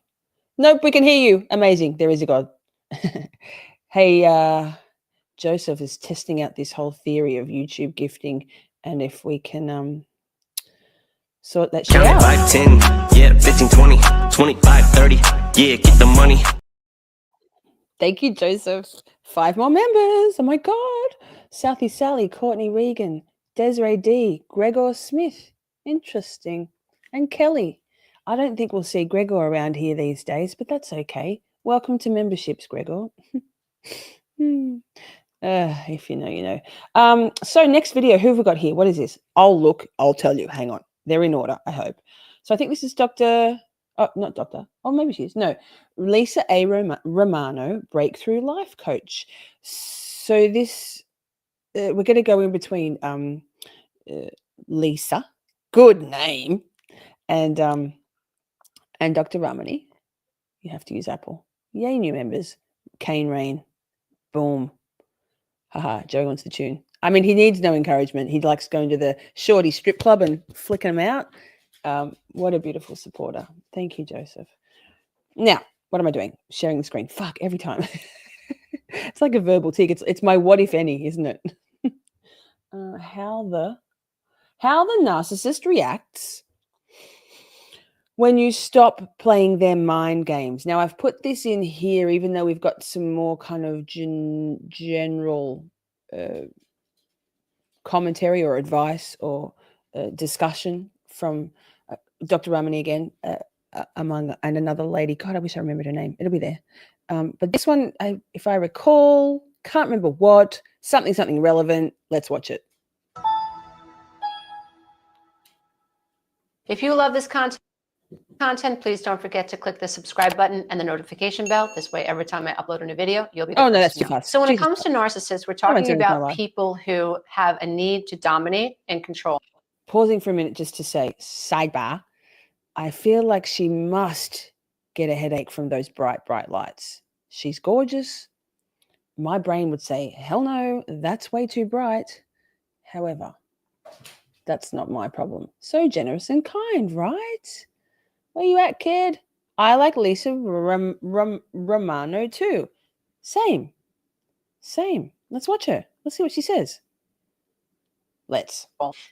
S2: Nope, we can hear you. Amazing. There is a God. Hey, Joseph is testing out this whole theory of YouTube gifting, and if we can sort that shit out.
S3: 5, 10, yeah, 15, 20, 25, 30, yeah, get the money.
S2: Thank you, Joseph. 5 more members. Oh my God. Southie Sally, Courtney Regan, Desiree D, Gregor Smith. Interesting. And Kelly. I don't think we'll see Gregor around here these days, but that's okay. Welcome to memberships, Gregor. If you know, you know. So next video, who have we got here? What is this? I'll tell you. Hang on. They're in order, I hope. So I think this is Dr. Oh, not doctor. Oh, maybe she is. No, Lisa A. Romano, breakthrough life coach. So this, we're going to go in between Lisa, good name, and Dr. Ramani. You have to use Apple. Yay, new members. Kane Rain. Boom. Haha, Joe wants the tune. I mean, he needs no encouragement. He likes going to the Shorty strip club and flicking them out. What a beautiful supporter. Thank you, Joseph. Now, what am I doing? Sharing the screen. Fuck, every time. It's like a verbal tic. It's my what if any, isn't it? How the narcissist reacts when you stop playing their mind games. Now, I've put this in here, even though we've got some more kind of general commentary or advice or discussion from Dr. Ramani again, and another lady. God, I wish I remembered her name. It'll be there. But this one, if I recall, can't remember what, something relevant. Let's watch it.
S6: If you love this content, please don't forget to click the subscribe button and the notification bell. This way, every time I upload a new video, you'll be the
S2: Oh,
S6: first
S2: no, that's
S6: to
S2: too
S6: know.
S2: fast.
S6: So when
S2: Jesus
S6: it comes to narcissists, we're talking about people who have a need to dominate and control.
S2: Pausing for a minute just to say, sidebar, I feel like she must get a headache from those bright lights. She's gorgeous. My brain would say, hell no, that's way too bright. However, that's not my problem. So generous and kind, right? Where you at, kid? I like Lisa Romano too. Same. Let's watch her. Let's see what she says. Let's.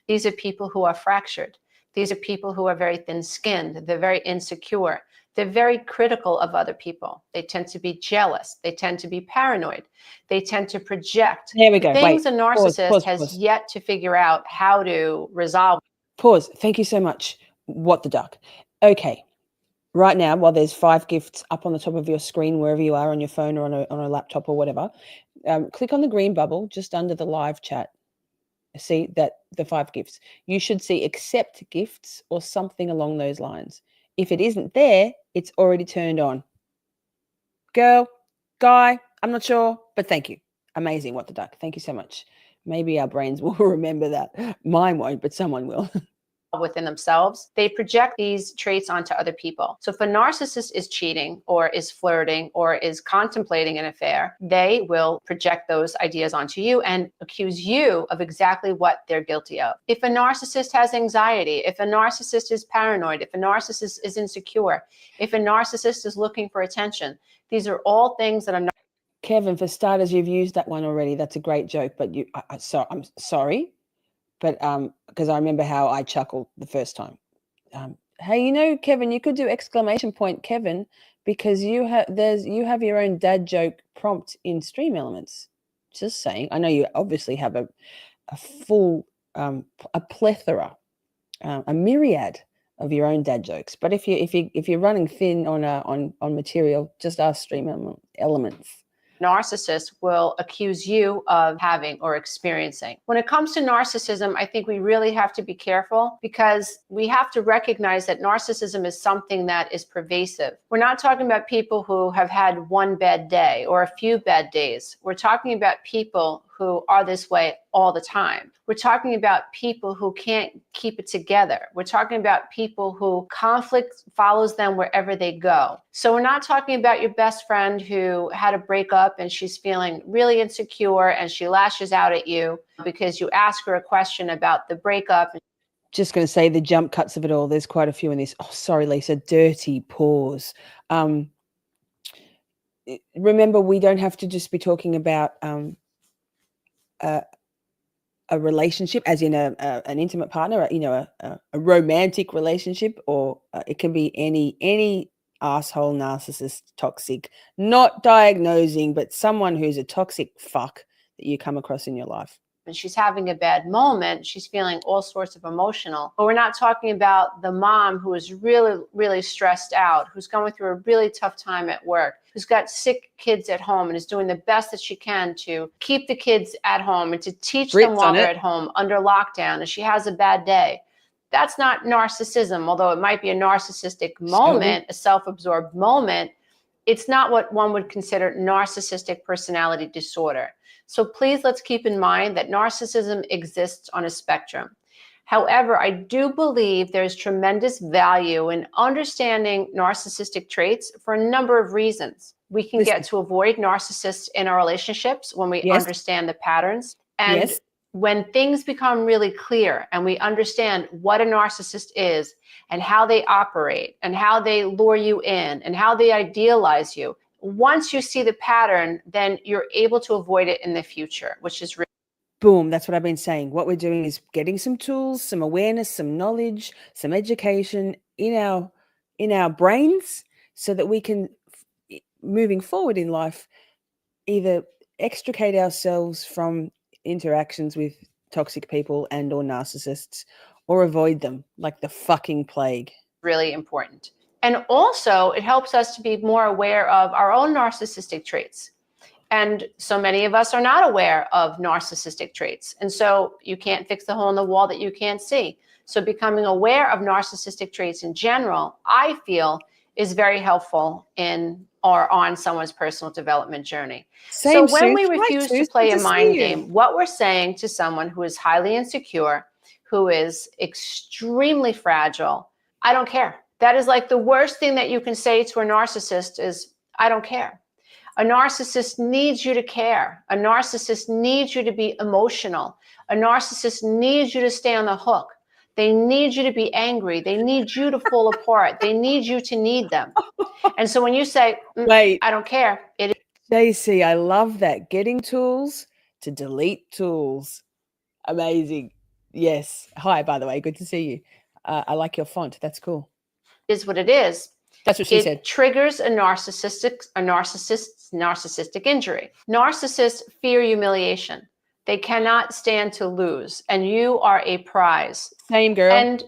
S6: These are people who are fractured. These are people who are very thin-skinned. They're very insecure. They're very critical of other people. They tend to be jealous. They tend to be paranoid. They tend to project.
S2: There we go.
S6: Things
S2: Wait.
S6: a narcissist
S2: Pause.
S6: has yet to figure out how to resolve.
S2: Pause. Thank you so much. What the duck? Okay. Right now, while there's 5 gifts up on the top of your screen, wherever you are on your phone or on a laptop or whatever, click on the green bubble just under the live chat. See that the 5 gifts. You should see accept gifts or something along those lines. If it isn't there, it's already turned on. Girl, guy, I'm not sure, but thank you. Amazing. What the duck. Thank you so much. Maybe our brains will remember that. Mine won't, but someone will.
S6: Within themselves, they project these traits onto other people. So if a narcissist is cheating or is flirting or is contemplating an affair, they will project those ideas onto you and accuse you of exactly what they're guilty of. If a narcissist has anxiety, if a narcissist is paranoid, if a narcissist is insecure, if a narcissist is looking for attention, these are all things that are not.
S2: Kevin, for starters, you've used that one already. That's a great joke, but I'm sorry. But because I remember how I chuckled the first time. Hey, Kevin, you could do exclamation point, Kevin, because you have your own dad joke prompt in Stream Elements. Just saying. I know you obviously have a full a plethora, a myriad of your own dad jokes. But if you're running thin on material, just ask Stream Elements.
S6: Narcissist will accuse you of having or experiencing. When it comes to narcissism, I think we really have to be careful because we have to recognize that narcissism is something that is pervasive. We're not talking about people who have had one bad day or a few bad days. We're talking about people who are this way all the time. We're talking about people who can't keep it together. We're talking about people who conflict follows them wherever they go. So we're not talking about your best friend who had a breakup and she's feeling really insecure and she lashes out at you because you ask her a question about the breakup.
S2: Just going to say the jump cuts of it all. There's quite a few in this. Oh, sorry, Lisa. Dirty pause. Remember, we don't have to just be talking about a relationship, as in an intimate partner, a romantic relationship, or it can be any asshole, narcissist, toxic, not diagnosing, but someone who's a toxic fuck that you come across in your life.
S6: And she's having a bad moment, she's feeling all sorts of emotional. But we're not talking about the mom who is really, really stressed out, who's going through a really tough time at work, who's got sick kids at home and is doing the best that she can to keep the kids at home and to teach them while they're at home under lockdown, and she has a bad day. That's not narcissism, although it might be a narcissistic moment, a self-absorbed moment. It's not what one would consider narcissistic personality disorder. So please, let's keep in mind that narcissism exists on a spectrum. However, I do believe there's tremendous value in understanding narcissistic traits for a number of reasons. We can get to avoid narcissists in our relationships when we understand the patterns. And when things become really clear and we understand what a narcissist is and how they operate and how they lure you in and how they idealize you, once you see the pattern, then you're able to avoid it in the future, which is really
S2: boom. That's what I've been saying. What we're doing is getting some tools, some awareness, some knowledge, some education in our brains so that we can, moving forward in life, either extricate ourselves from interactions with toxic people and or narcissists, or avoid them like the fucking plague.
S6: really important. And also, it helps us to be more aware of our own narcissistic traits. And so many of us are not aware of narcissistic traits. And so you can't fix the hole in the wall that you can't see. So becoming aware of narcissistic traits in general, I feel, is very helpful in or on someone's personal development journey. So when we refuse to play a mind game, what we're saying to someone who is highly insecure, who is extremely fragile, I don't care. That is like the worst thing that you can say to a narcissist is, I don't care. A narcissist needs you to care. A narcissist needs you to be emotional. A narcissist needs you to stay on the hook. They need you to be angry. They need you to fall apart. They need you to need them. And so when you say, wait, I don't care, it is.
S2: JC, I love that. Getting tools to delete tools. Amazing. Yes. Hi, by the way. Good to see you. I like your font. That's cool.
S6: Is what it is.
S2: That's what she said.
S6: It triggers a narcissist's narcissistic injury. Narcissists fear humiliation. They cannot stand to lose, and you are a prize.
S2: Same, girl.
S6: And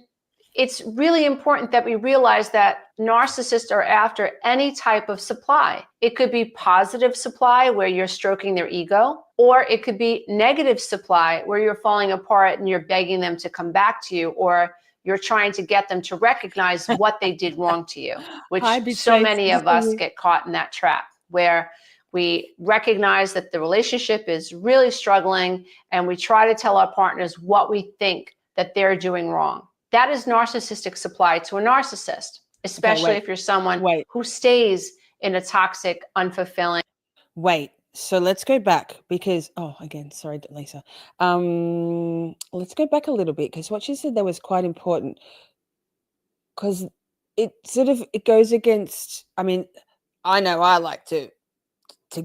S6: it's really important that we realize that narcissists are after any type of supply. It could be positive supply where you're stroking their ego, or it could be negative supply where you're falling apart and you're begging them to come back to you, or you're trying to get them to recognize what they did wrong to you, which so many of us get caught in that trap where we recognize that the relationship is really struggling and we try to tell our partners what we think that they're doing wrong. That is narcissistic supply to a narcissist, especially if you're someone who stays in a toxic, unfulfilling.
S2: Wait. So let's go back because, again, sorry, Lisa. Let's go back a little bit because what she said there was quite important because it goes against, I mean, I know I like to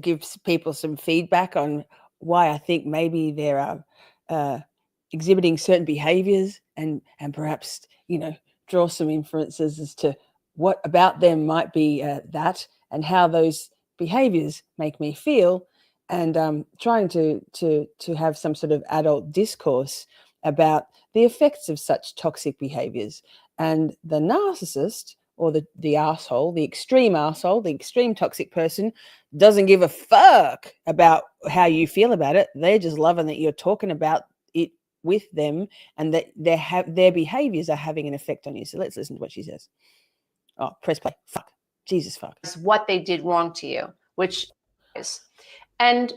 S2: give people some feedback on why I think maybe they're exhibiting certain behaviors and perhaps, draw some inferences as to what about them might be that and how those behaviors make me feel, and trying to have some sort of adult discourse about the effects of such toxic behaviors. And the narcissist or the asshole, the extreme toxic person doesn't give a fuck about how you feel about it. They're just loving that you're talking about it with them and that their behaviors are having an effect on you. So let's listen to what she says. Oh, press play. Fuck. Jesus fuck.
S6: What they did wrong to you, which is, and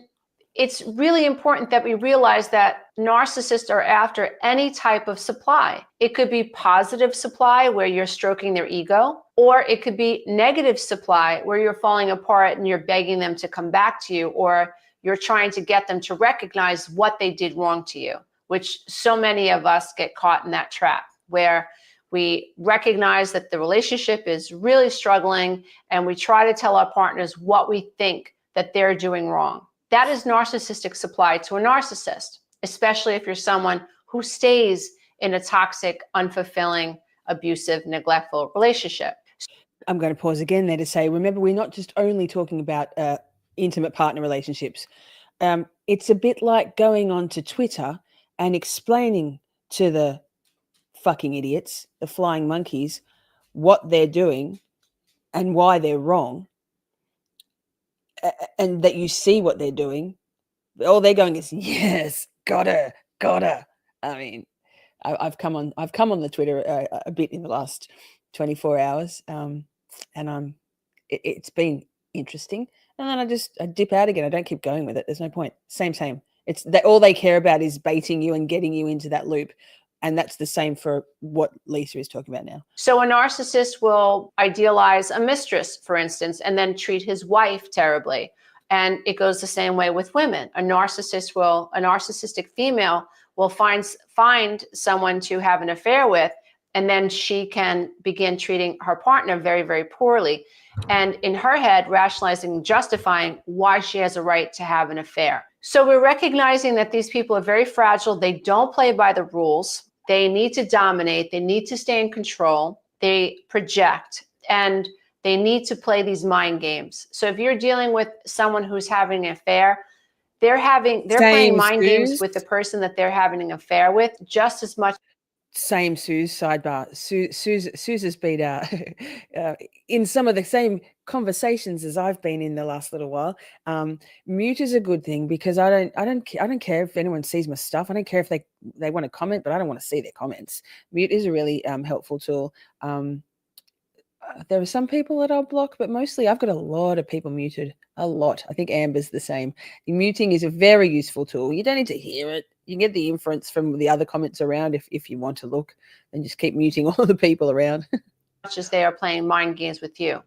S6: it's really important that we realize that narcissists are after any type of supply. It could be positive supply where you're stroking their ego, or it could be negative supply where you're falling apart and you're begging them to come back to you, or you're trying to get them to recognize what they did wrong to you, which so many of us get caught in that trap where we recognize that the relationship is really struggling and we try to tell our partners what we think that they're doing wrong. That is narcissistic supply to a narcissist, especially if you're someone who stays in a toxic, unfulfilling, abusive, neglectful relationship.
S2: I'm going to pause again there to say, remember, we're not just only talking about intimate partner relationships. It's a bit like going onto Twitter and explaining to the fucking idiots, the flying monkeys, what they're doing and why they're wrong, and that you see what they're doing. All they're going is, yes, got her. I mean, I've come on the Twitter a bit in the last 24 hours, and it's been interesting. And then I dip out again. I don't keep going with it. There's no point. Same. It's that all they care about is baiting you and getting you into that loop. And that's the same for what Lisa is talking about now.
S6: So a narcissist will idealize a mistress, for instance, and then treat his wife terribly. And it goes the same way with women. A narcissistic female will find someone to have an affair with, and then she can begin treating her partner very, very poorly. And in her head, rationalizing and justifying why she has a right to have an affair. So we're recognizing that these people are very fragile. They don't play by the rules. They need to dominate. They need to stay in control. They project, and they need to play these mind games. So if you're dealing with someone who's having an affair, they're playing mind games with the person that they're having an affair with just as much.
S2: Same, Suze, sidebar. Suze has been in some of the same conversations as I've been in the last little while. Mute is a good thing because I don't care if anyone sees my stuff. I don't care if they want to comment, but I don't want to see their comments. Mute is a really helpful tool. There are some people that I'll block, but mostly I've got a lot of people muted. A lot. I think Amber's the same. Muting is a very useful tool. You don't need to hear it. You can get the inference from the other comments around if you want to look, and just keep muting all the people around.
S6: Much as they are playing mind games with you.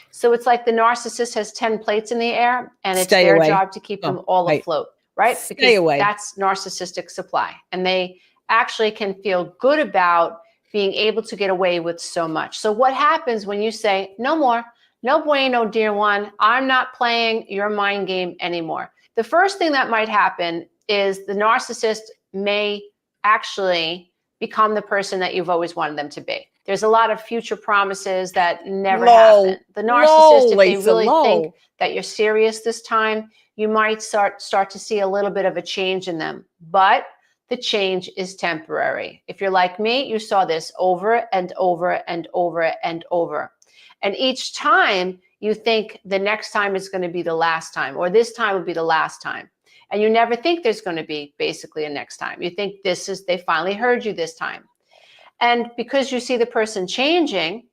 S6: So it's like the narcissist has 10 plates in the air, and it's their job to keep them all afloat, right? Because that's narcissistic supply. And they actually can feel good about being able to get away with so much. So what happens when you say, no more, no bueno, dear one, I'm not playing your mind game anymore? The first thing that might happen is the narcissist may actually become the person that you've always wanted them to be. There's a lot of future promises that never happen. The narcissist, if they really think that you're serious this time, you might start to see a little bit of a change in them. But the change is temporary. If you're like me, you saw this over and over and over and over. And each time you think the next time is going to be the last time, or this time will be the last time. And you never think there's going to be basically a next time. You think they finally heard you this time. And because you see the person changing,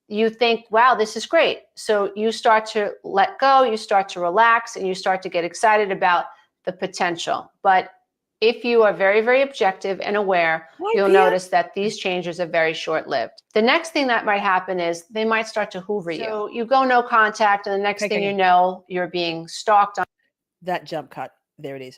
S6: you think, wow, this is great. So you start to let go, you start to relax, and you start to get excited about the potential. But if you are very, very objective and aware, you'll notice that these changes are very short-lived. The next thing that might happen is they might start to hoover you. So you go no contact, and the next thing you know, you're being stalked.
S2: That jump cut. There it is.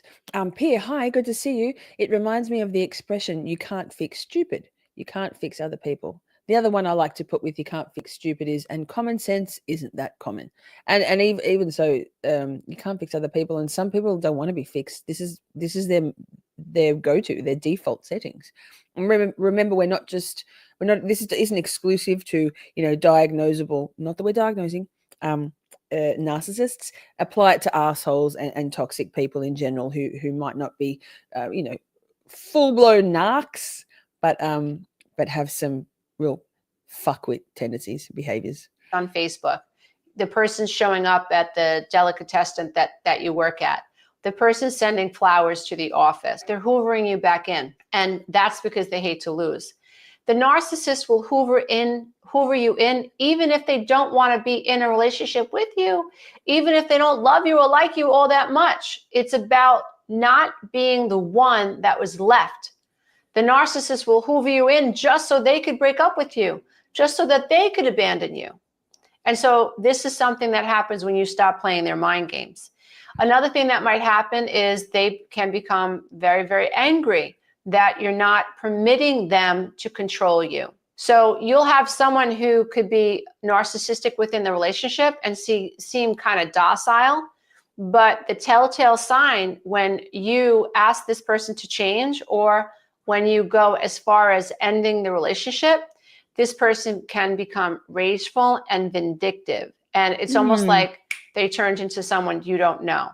S2: Pia, hi, good to see you. It reminds me of the expression, you can't fix stupid. You can't fix other people. The other one I like to put with you can't fix stupid is, and common sense isn't that common. And even so, you can't fix other people, and some people don't want to be fixed. This is their go-to, their default settings. And remember, this isn't exclusive to, diagnosable, not that we're diagnosing, narcissists. Apply it to assholes and toxic people in general who might not be, full-blown narcs, but have some real fuckwit tendencies, behaviors.
S6: On Facebook, the person showing up at the delicatessen that you work at, the person sending flowers to the office, they're hoovering you back in. And that's because they hate to lose. The narcissist will hoover you in, even if they don't want to be in a relationship with you, even if they don't love you or like you all that much. It's about not being the one that was left. The narcissist will hoover you in just so they could break up with you, just so that they could abandon you. And so this is something that happens when you stop playing their mind games. Another thing that might happen is they can become very, very angry that you're not permitting them to control you. So you'll have someone who could be narcissistic within the relationship and seem kind of docile, but the telltale sign when you ask this person to change, or when you go as far as ending the relationship, this person can become rageful and vindictive. And it's almost like they turned into someone you don't know.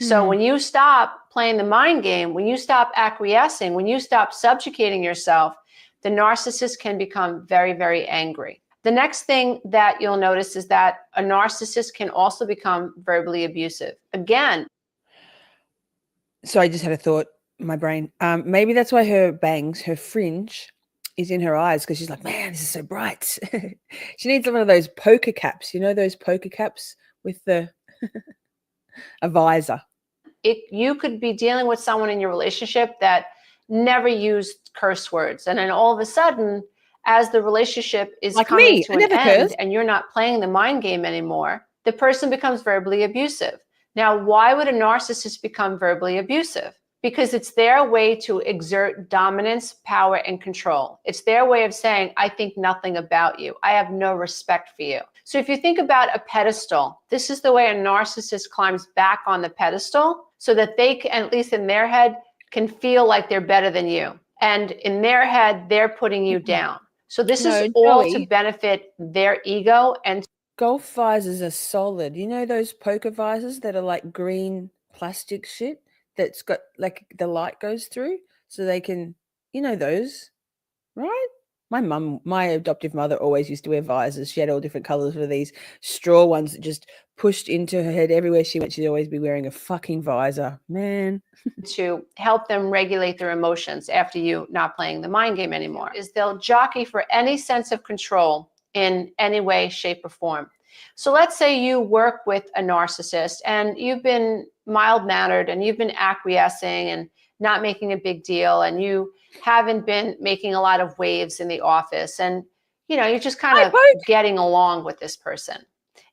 S6: So when you stop playing the mind game, when you stop acquiescing, when you stop subjugating yourself, the narcissist can become very, very angry. The next thing that you'll notice is that a narcissist can also become verbally abusive. Again.
S2: So I just had a thought. My brain. Maybe that's why her bangs, her fringe, is in her eyes because she's like, man, this is so bright. She needs one of those poker caps. You know those poker caps with the a visor.
S6: You could be dealing with someone in your relationship that never used curse words, and then all of a sudden, as the relationship is
S2: Like
S6: coming
S2: me,
S6: to
S2: I
S6: an
S2: never
S6: end
S2: curse.
S6: and you're not playing the mind game anymore, the person becomes verbally abusive. Now, why would a narcissist become verbally abusive? Because it's their way to exert dominance, power, and control. It's their way of saying, I think nothing about you. I have no respect for you. So if you think about a pedestal, this is the way a narcissist climbs back on the pedestal so that they can, at least in their head, can feel like they're better than you. And in their head, they're putting you down. So this
S2: No,
S6: is all to
S2: Joey.
S6: benefit their ego and
S2: Golf visors are solid. You know those poker visors that are like green plastic shit that's got like the light goes through so they can, you know those, right? My adoptive mother always used to wear visors. She had all different colors of these straw ones that just pushed into her head everywhere she went. She'd always be wearing a fucking visor, man.
S6: to help them regulate their emotions after you not playing the mind game anymore is they'll jockey for any sense of control in any way, shape, or form. So let's say you work with a narcissist and you've been mild-mannered and you've been acquiescing and not making a big deal, and you haven't been making a lot of waves in the office, and you're just kind
S2: Hi,
S6: of
S2: Poke.
S6: getting along with this person.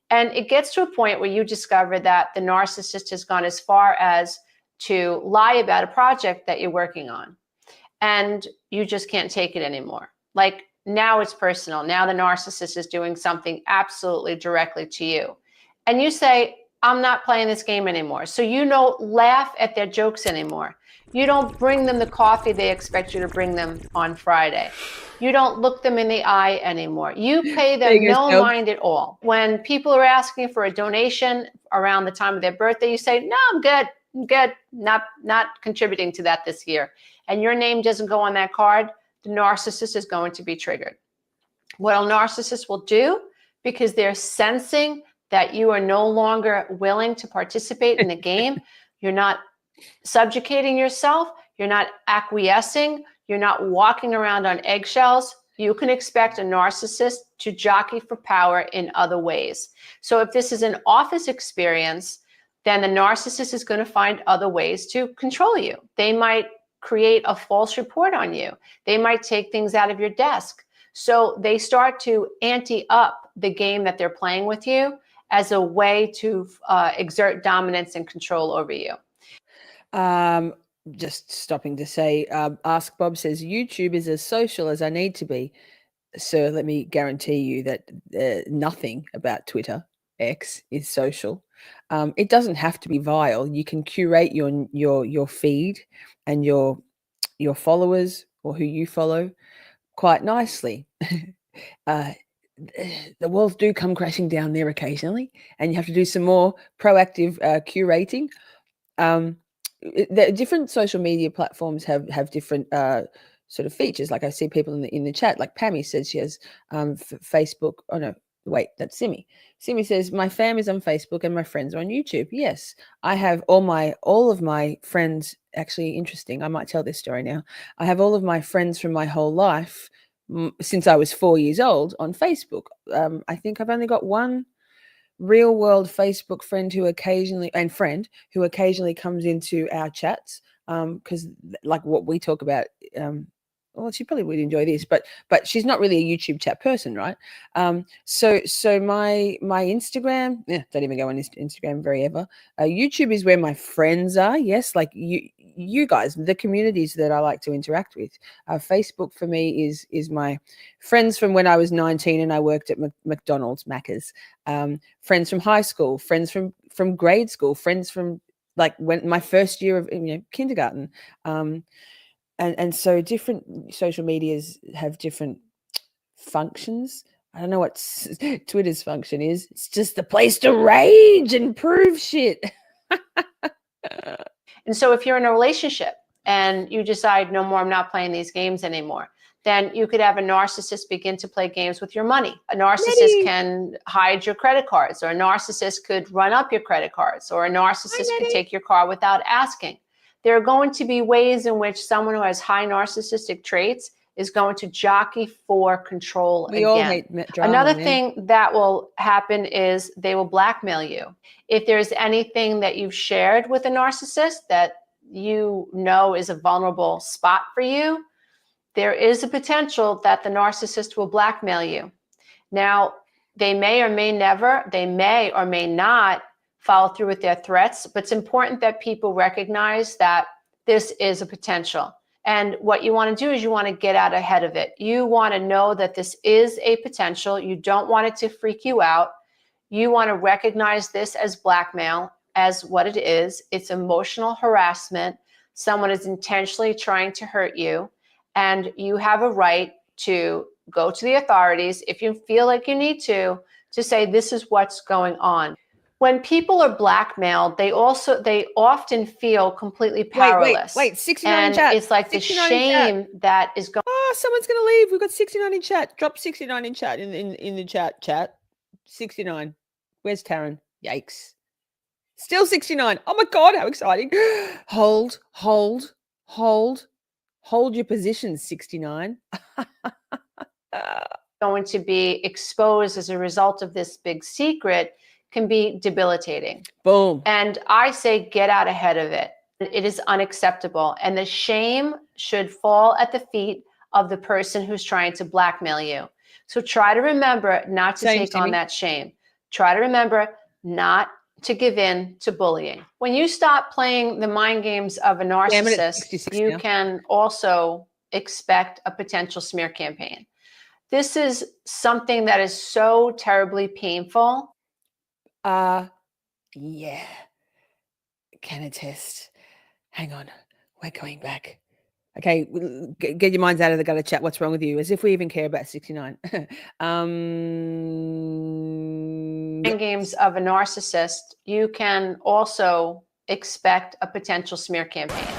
S6: And it gets to a point where you discover that the narcissist has gone as far as to lie about a project that you're working on, and you just can't take it anymore. Like, now it's personal. Now the narcissist is doing something absolutely directly to you. And you say, I'm not playing this game anymore. So you don't laugh at their jokes anymore. You don't bring them the coffee they expect you to bring them on Friday. You don't look them in the eye anymore. You pay
S2: There
S6: them
S2: you go,
S6: no
S2: Shelb.
S6: mind at all. When people are asking for a donation around the time of their birthday, you say, no, I'm good. I'm good. Not contributing to that this year. And your name doesn't go on that card, the narcissist is going to be triggered. What a narcissist will do, because they're sensing that you are no longer willing to participate in the game, you're not subjugating yourself, you're not acquiescing, you're not walking around on eggshells, you can expect a narcissist to jockey for power in other ways. So if this is an office experience, then the narcissist is going to find other ways to control you. They might create a false report on you. They might take things out of your desk. So they start to ante up the game that they're playing with you as a way to exert dominance and control over you.
S2: Just stopping to say, Ask Bob says, YouTube is as social as I need to be. Sir, let me guarantee you that nothing about Twitter X is social. It doesn't have to be vile. You can curate your feed and your followers or who you follow quite nicely. The walls do come crashing down there occasionally, and you have to do some more proactive curating. The different social media platforms have different sort of features. Like I see people in the chat, like Pammy says she has Facebook. Oh no, wait, that's Simi. Simi says my fam is on Facebook and my friends are on YouTube. Yes, I have all of my friends. Actually, interesting. I might tell this story now. I have all of my friends from my whole life since I was 4 years old on Facebook. I think I've only got one real world Facebook friend who occasionally comes into our chats, because like what we talk about, well, she probably would enjoy this, but she's not really a YouTube chat person, right? So my Instagram, don't even go on Instagram very ever. YouTube is where my friends are. Yes, like you guys, the communities that I like to interact with. Facebook for me is my friends from when I was 19 and I worked at McDonald's, Macca's. Friends from high school, friends from grade school, friends from like when my first year of kindergarten. And so different social medias have different functions. I don't know what Twitter's function is. It's just a place to rage and prove shit.
S6: And so if you're in a relationship and you decide, no more, I'm not playing these games anymore, then you could have a narcissist begin to play games with your money. A narcissist can hide your credit cards, or a narcissist could run up your credit cards, or a narcissist could take your car without asking. There are going to be ways in which someone who has high narcissistic traits is going to jockey for control
S2: We all
S6: again.
S2: hate drama,
S6: Another
S2: man.
S6: thing that will happen is they will blackmail you. If there's anything that you've shared with a narcissist that you know is a vulnerable spot for you, there is a potential that the narcissist will blackmail you. Now, they may or may not follow through with their threats, but it's important that people recognize that this is a potential. And what you want to do is you want to get out ahead of it. You want to know that this is a potential. You don't want it to freak you out. You want to recognize this as blackmail, as what it is. It's emotional harassment. Someone is intentionally trying to hurt you, and you have a right to go to the authorities if you feel like you need to say this is what's going on. When people are blackmailed, they often feel completely powerless.
S2: Wait, 69 in
S6: and
S2: chat.
S6: it's like the
S2: 69 in chat.
S6: shame that is going.
S2: Oh, someone's going to leave. We've got 69 in chat. Drop 69 in chat in the chat. 69. Where's Taryn? Yikes. Still 69. Oh my God, how exciting. Hold your position, 69.
S6: Going to be exposed as a result of this big secret can be debilitating.
S2: Boom.
S6: And I say get out ahead of it. It is unacceptable. And the shame should fall at the feet of the person who's trying to blackmail you. So try to remember not to take on that shame. Try to remember not to give in to bullying. When you stop playing the mind games of a narcissist, you can also expect a potential smear campaign. This is something that is so terribly painful.
S2: Yeah. Can attest. Hang on. We're going back. Okay, get your minds out of the gutter chat. What's wrong with you? As if we even care about 69.
S6: Games of a narcissist, you can also expect a potential smear campaign.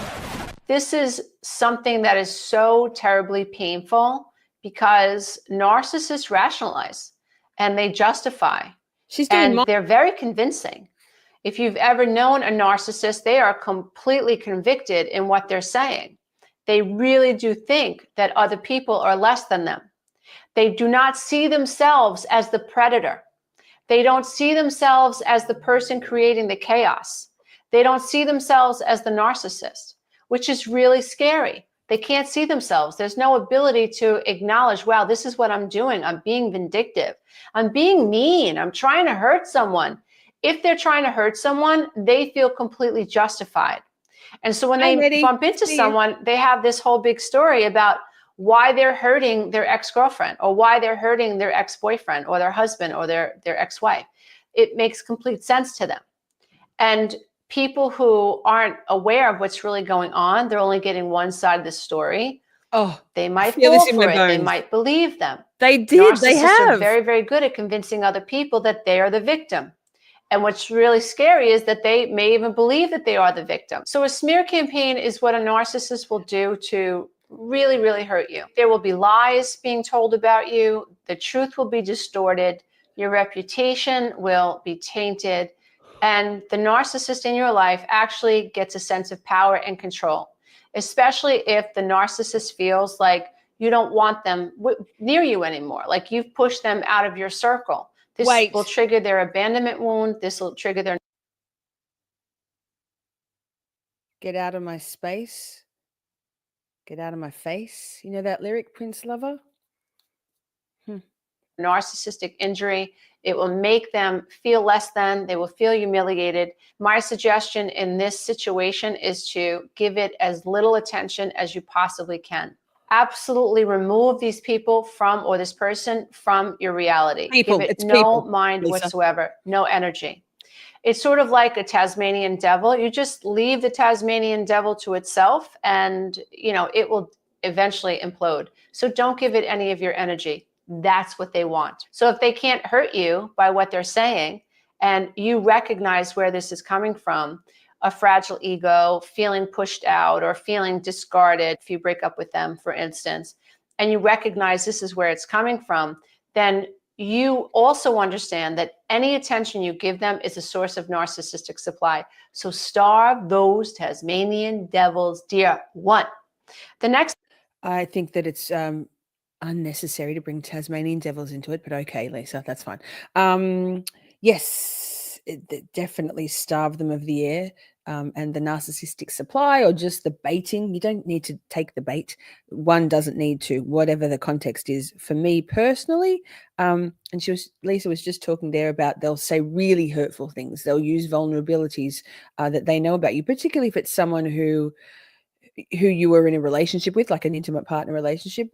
S6: This is something that is so terribly painful because narcissists rationalize and they justify. And they're very convincing. If you've ever known a narcissist, they are completely convicted in what they're saying. They really do think that other people are less than them. They do not see themselves as the predator. They don't see themselves as the person creating the chaos. They don't see themselves as the narcissist, which is really scary. They can't see themselves. There's no ability to acknowledge, wow, this is what I'm doing. I'm being vindictive. I'm being mean. I'm trying to hurt someone. If they're trying to hurt someone, they feel completely justified. And so when they bump into someone, they have this whole big story about why they're hurting their ex-girlfriend or why they're hurting their ex-boyfriend or their husband or their ex-wife. It makes complete sense to them. And people who aren't aware of what's really going on, they're only getting one side of the story.
S2: Oh,
S6: they might fall for it. They might believe them.
S2: They did.
S6: Narcissists are very, very good at convincing other people that they are the victim. And what's really scary is that they may even believe that they are the victim. So a smear campaign is what a narcissist will do to really, really hurt you. There will be lies being told about you. The truth will be distorted. Your reputation will be tainted. And the narcissist in your life actually gets a sense of power and control, especially if the narcissist feels like you don't want them near you anymore, like you've pushed them out of your circle. This will trigger their abandonment wound. This will trigger their...
S2: Get out of my space. Get out of my face. You know that lyric, Prince Lover?
S6: Narcissistic injury. It will make them feel less than. They will feel humiliated. My suggestion in this situation is to give it as little attention as you possibly can. Absolutely remove these people from, or this person from your reality. Give it no mind whatsoever, no energy. It's sort of like a Tasmanian devil. You just leave the Tasmanian devil to itself and, you know, it will eventually implode. So don't give it any of your energy. That's what they want. So if they can't hurt you by what they're saying and you recognize where this is coming from, a fragile ego, feeling pushed out or feeling discarded, if you break up with them, for instance, and you recognize this is where it's coming from, then you also understand that any attention you give them is a source of narcissistic supply. So starve those Tasmanian devils, dear one. The next
S2: I think that it's unnecessary to bring Tasmanian devils into it, but okay, Lisa, that's fine. Yes, definitely starve them of the air and the narcissistic supply, or just the baiting. You don't need to take the bait. One doesn't need to, whatever the context is. For me personally, and Lisa was just talking there about they'll say really hurtful things. They'll use vulnerabilities that they know about you, particularly if it's someone who you were in a relationship with, like an intimate partner relationship.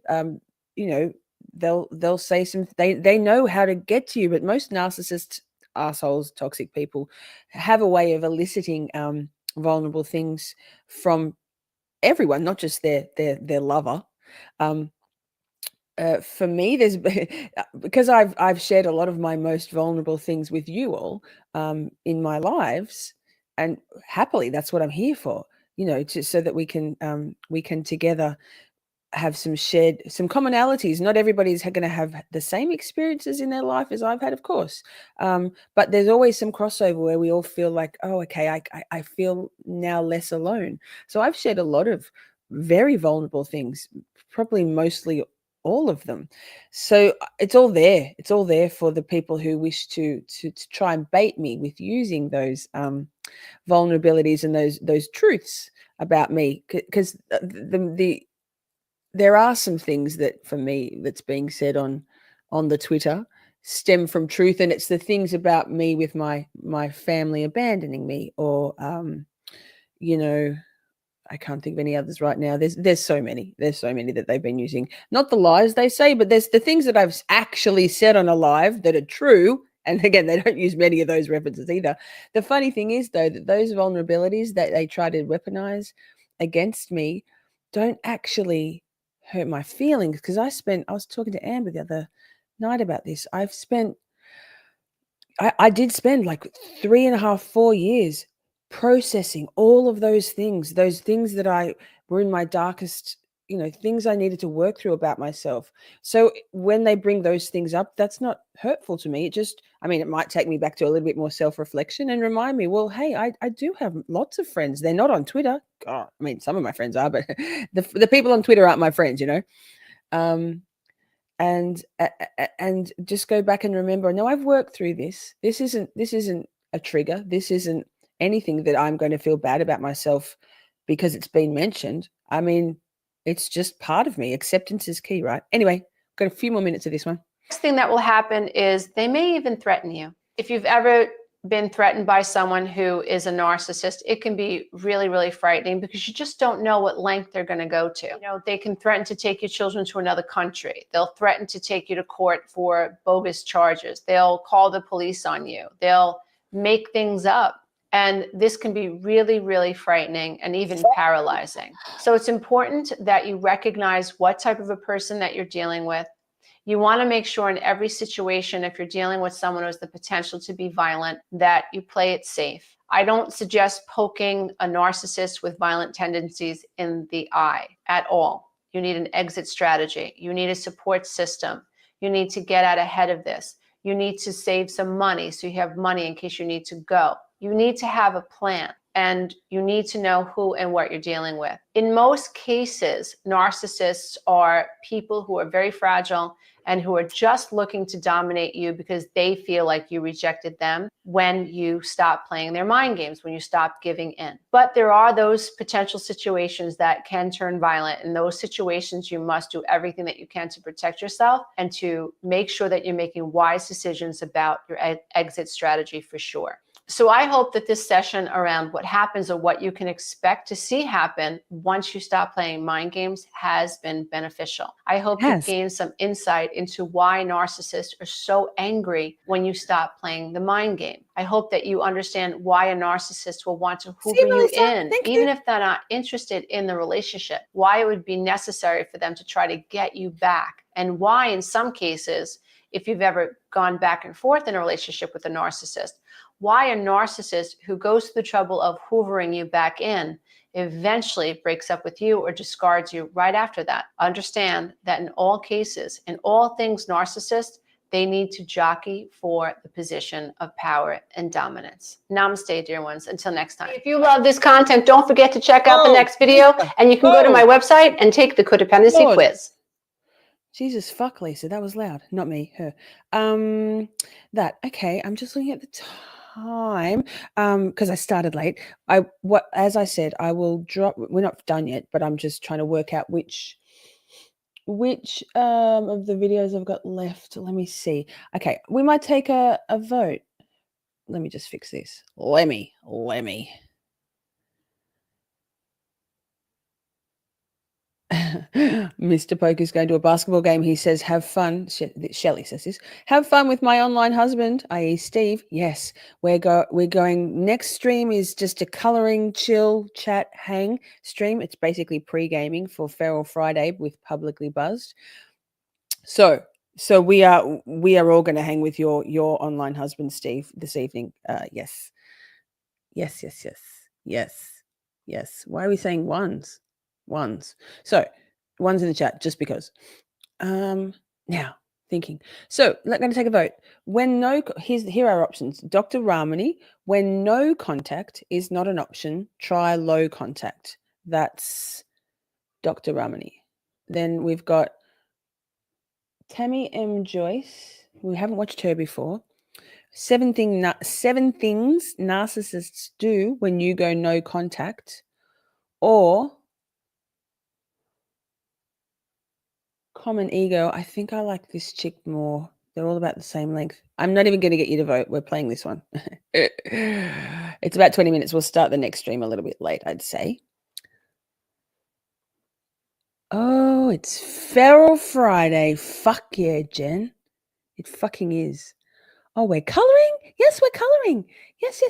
S2: You know, they'll say they know how to get to you, but most narcissists, assholes, toxic people have a way of eliciting vulnerable things from everyone, not just their lover. For me, there's because I've shared a lot of my most vulnerable things with you all in my lives, and happily, that's what I'm here for. You know, so that we can together have some commonalities. Not everybody's going to have the same experiences in their life as I've had, of course, but there's always some crossover where we all feel like, oh, okay, I feel now less alone. So I've shared a lot of very vulnerable things, probably mostly all of them. So it's all there for the people who wish to try and bait me with using those vulnerabilities and those truths about me, because there are some things that, for me, that's being said on the Twitter stem from truth, and it's the things about me with my family abandoning me, or you know, I can't think of any others right now. There's so many that they've been using. Not the lies they say, but there's the things that I've actually said on a live that are true. And again, they don't use many of those references either. The funny thing is, though, that those vulnerabilities that they try to weaponize against me don't actually hurt my feelings. Because I was talking to Amber the other night about this. I did spend like 3.5, 4 years processing all of those things that were in my darkest, things I needed to work through about myself. So when they bring those things up, that's not hurtful to me. It might take me back to a little bit more self-reflection and remind me, well, hey, I do have lots of friends. They're not on Twitter. God, some of my friends are, but the people on Twitter aren't my friends, and just go back and remember, no, I've worked through this. This isn't a trigger. This isn't anything that I'm going to feel bad about myself because it's been mentioned. It's just part of me. Acceptance is key, right? Anyway, got a few more minutes of this one.
S6: next thing that will happen is they may even threaten you. If you've ever been threatened by someone who is a narcissist, it can be really, really frightening because you just don't know what length they're going to go to. They can threaten to take your children to another country. They'll threaten to take you to court for bogus charges. They'll call the police on you. They'll make things up. And this can be really, really frightening and even paralyzing. So it's important that you recognize what type of a person that you're dealing with. You want to make sure in every situation, if you're dealing with someone who has the potential to be violent, that you play it safe. I don't suggest poking a narcissist with violent tendencies in the eye at all. You need an exit strategy. You need a support system. You need to get out ahead of this. You need to save some money so you have money in case you need to go. You need to have a plan, and you need to know who and what you're dealing with. In most cases, narcissists are people who are very fragile and who are just looking to dominate you because they feel like you rejected them when you stop playing their mind games, when you stop giving in. But there are those potential situations that can turn violent. In those situations, you must do everything that you can to protect yourself and to make sure that you're making wise decisions about your exit strategy for sure. So I hope that this session around what happens or what you can expect to see happen once you stop playing mind games has been beneficial. I hope you've gained some insight into why narcissists are so angry when you stop playing the mind game. I hope that you understand why a narcissist will want to hoover you in, even if they're not interested in the relationship, why it would be necessary for them to try to get you back, and why in some cases, if you've ever gone back and forth in a relationship with a narcissist, why a narcissist who goes to the trouble of hoovering you back in eventually breaks up with you or discards you right after that. Understand that in all cases, in all things narcissist, They need to jockey for the position of power and dominance. Namaste, dear ones. Until next time. If you love this content, don't forget to check out the next video, and you can go to my website and take the codependency
S2: Lord.
S6: quiz.
S2: Jesus, fuck, Lisa, that was loud. Not me, her. Okay, I'm just looking at the time because I started late. As I said, I will drop. We're not done yet, but I'm just trying to work out which of the videos I've got left. Let me see. Okay, we might take a vote. Let me just fix this. Let me. Mr. Poker's going to a basketball game. He says, have fun. Shelley says this. Have fun with my online husband, i.e. Steve. Yes, we're going. Next stream is just a colouring, chill, chat, hang stream. It's basically pre-gaming for Feral Friday with Publicly Buzzed. So we are all going to hang with your online husband, Steve, this evening. Yes. Why are we saying ones? So ones in the chat just because. Now thinking. So I'm going to take a vote. Here are options. Dr. Ramani, when no contact is not an option, try low contact. That's Dr. Ramani. Then we've got Tammy M. Joyce. We haven't watched her before. 7 things narcissists do when you go no contact, or Common Ego. I think I like this chick more. They're all about the same length. I'm not even going to get you to vote. We're playing this one. It's about 20 minutes. We'll start the next stream a little bit late, I'd say. Oh, it's Feral Friday. Fuck yeah, Jen. It fucking is. Oh, we're colouring? Yes, we're colouring. Yes.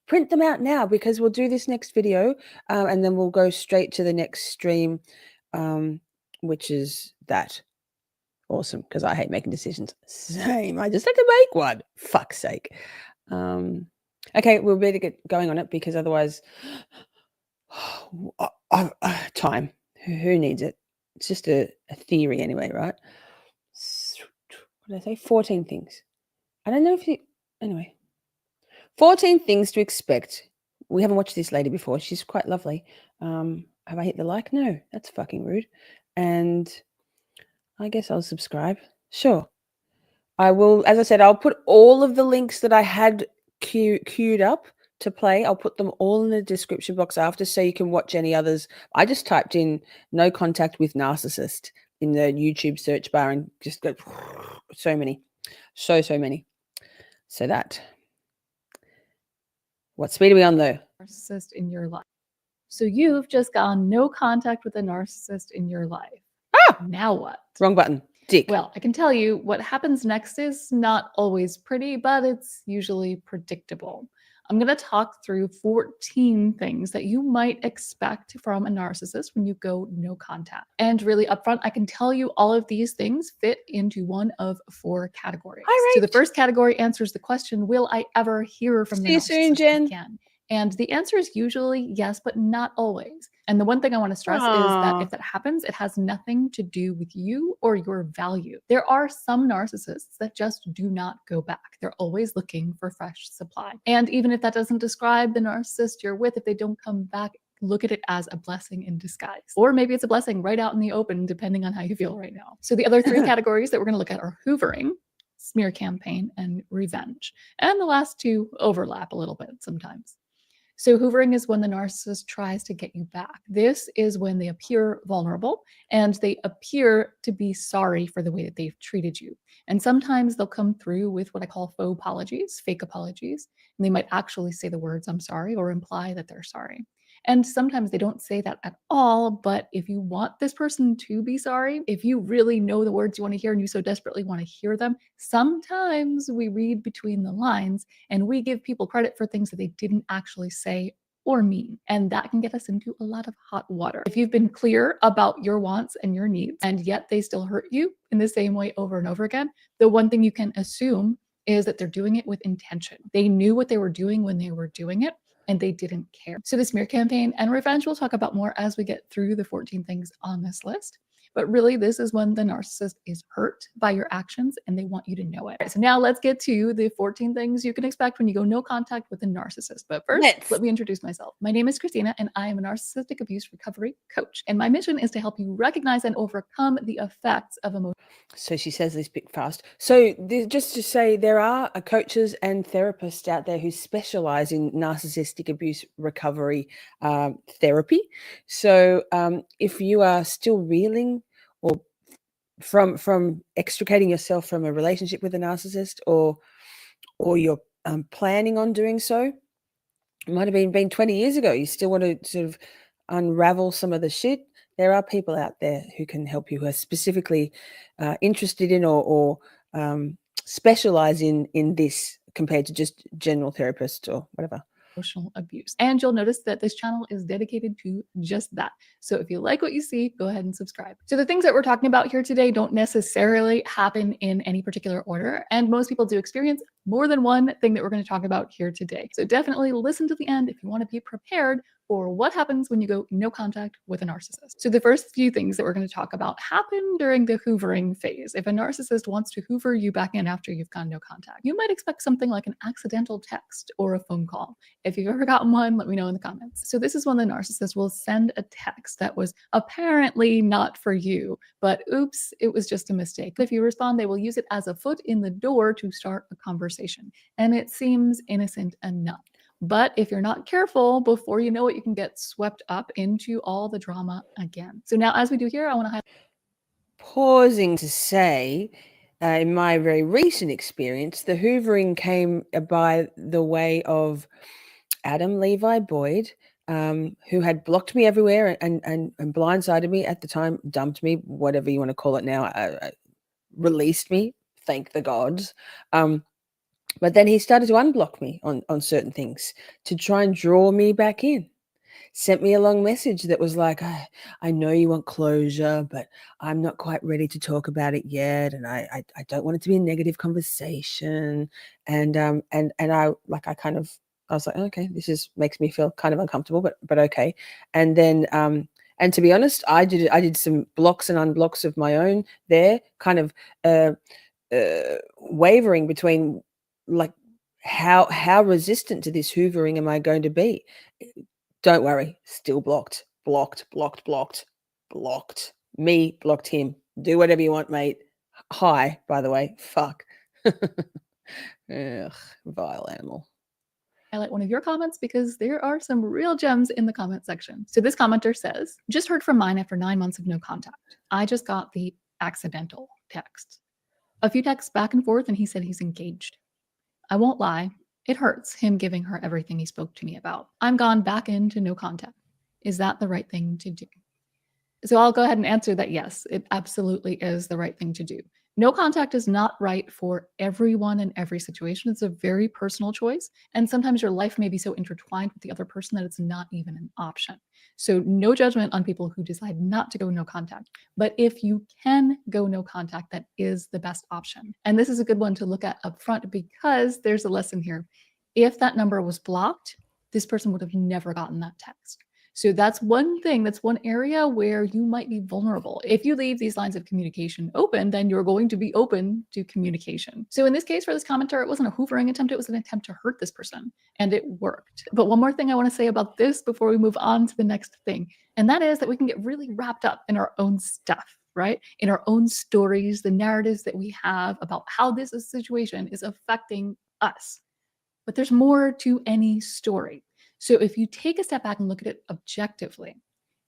S2: Print them out now because we'll do this next video and then we'll go straight to the next stream, which is that. Awesome, because I hate making decisions. Same. I just have to make one. Fuck's sake. Okay, we'll better get going on it because otherwise, time. Who needs it? It's just a theory anyway, right? What did I say? 14 things. I don't know if you... Anyway. 14 things to expect. We haven't watched this lady before. She's quite lovely. Have I hit the like? No, that's fucking rude. And I guess I'll subscribe. Sure. I will, as I said, I'll put all of the links that I had queued up to play. I'll put them all in the description box after so you can watch any others. I just typed in no contact with narcissist in the YouTube search bar and just got so many. So many. So that. What speed are we on though?
S7: Narcissist in your life. So you've just gone no contact with a narcissist in your life. Now what?
S2: Wrong button. Dick.
S7: Well, I can tell you what happens next is not always pretty, but it's usually predictable. I'm going to talk through 14 things that you might expect from a narcissist when you go no contact. And really upfront, I can tell you all of these things fit into one of 4 categories.
S2: Right.
S7: So the first category answers the question, will I ever hear from the narcissist
S2: soon, Jen.
S7: again? And the answer is usually yes, but not always. And the one thing I want to stress is that if that happens, it has nothing to do with you or your value. There are some narcissists that just do not go back. They're always looking for fresh supply. And even if that doesn't describe the narcissist you're with, if they don't come back, look at it as a blessing in disguise. Or maybe it's a blessing right out in the open, depending on how you feel right now. So the other 3 categories that we're going to look at are hoovering, smear campaign, and revenge. And the last 2 overlap a little bit sometimes. So hoovering is when the narcissist tries to get you back. This is when they appear vulnerable and they appear to be sorry for the way that they've treated you. And sometimes they'll come through with what I call faux apologies, fake apologies. And they might actually say the words, I'm sorry, or imply that they're sorry. And sometimes they don't say that at all, but if you want this person to be sorry, if you really know the words you want to hear and you so desperately want to hear them, sometimes we read between the lines and we give people credit for things that they didn't actually say or mean. And that can get us into a lot of hot water. If you've been clear about your wants and your needs, and yet they still hurt you in the same way over and over again, the one thing you can assume is that they're doing it with intention. They knew what they were doing when they were doing it, and they didn't care. So the smear campaign and revenge we'll talk about more as we get through the 14 things on this list. But really, this is when the narcissist is hurt by your actions and they want you to know it. So now let's get to the 14 things you can expect when you go no contact with a narcissist. But first, let me introduce myself. My name is Christina, and I am a narcissistic abuse recovery coach. And my mission is to help you recognize and overcome the effects of emotional.
S2: So she says this bit fast. So just to say, there are coaches and therapists out there who specialize in narcissistic abuse recovery therapy. So if you are still reeling or from extricating yourself from a relationship with a narcissist, or you're planning on doing so, it might have been 20 years ago, you still want to sort of unravel some of the shit, there are people out there who can help you, who are specifically interested in or specialize in this, compared to just general therapists or whatever.
S7: Emotional abuse. And you'll notice that this channel is dedicated to just that. So if you like what you see, go ahead and subscribe. So the things that we're talking about here today don't necessarily happen in any particular order. And most people do experience more than one thing that we're going to talk about here today. So definitely listen to the end if you want to be prepared for what happens when you go no contact with a narcissist. So the first few things that we're going to talk about happen during the hoovering phase. If a narcissist wants to hoover you back in after you've gone no contact, you might expect something like an accidental text or a phone call. If you've ever gotten one, let me know in the comments. So this is when the narcissist will send a text that was apparently not for you, but oops, it was just a mistake. If you respond, they will use it as a foot in the door to start a conversation. And it seems innocent enough. But if you're not careful, before you know it, you can get swept up into all the drama again. So now, as we do here, I want to highlight.
S2: Pausing to say, in my very recent experience, the hoovering came by the way of Adam Levi Boyd, who had blocked me everywhere and blindsided me at the time, dumped me, whatever you want to call it now, released me, thank the gods. But then he started to unblock me on certain things to try and draw me back in. Sent me a long message that was like, I know you want closure, but I'm not quite ready to talk about it yet. And I don't want it to be a negative conversation. And I was like, okay, this makes me feel kind of uncomfortable, but okay. And then, and to be honest, I did some blocks and unblocks of my own there, kind of wavering between, like, how resistant to this hoovering am I going to be? Don't worry, still blocked. Me, blocked him. Do whatever you want, mate. Hi, by the way. Fuck. Ugh, vile animal.
S7: Highlight one of your comments because there are some real gems in the comment section. So this commenter says, just heard from mine after 9 months of no contact. I just got the accidental text. A few texts back and forth, and he said he's engaged. I won't lie, it hurts him giving her everything he spoke to me about. I'm gone back into no contact. Is that the right thing to do? So I'll go ahead and answer that yes, it absolutely is the right thing to do. No contact is not right for everyone in every situation. It's a very personal choice. And sometimes your life may be so intertwined with the other person that it's not even an option. So no judgment on people who decide not to go no contact. But if you can go no contact, that is the best option. And this is a good one to look at up front because there's a lesson here. If that number was blocked, this person would have never gotten that text. So that's one thing, that's one area where you might be vulnerable. If you leave these lines of communication open, then you're going to be open to communication. So in this case, for this commenter, it wasn't a hoovering attempt, it was an attempt to hurt this person, and it worked. But one more thing I want to say about this before we move on to the next thing, and that is that we can get really wrapped up in our own stuff, right? In our own stories, the narratives that we have about how this situation is affecting us. But there's more to any story. So if you take a step back and look at it objectively,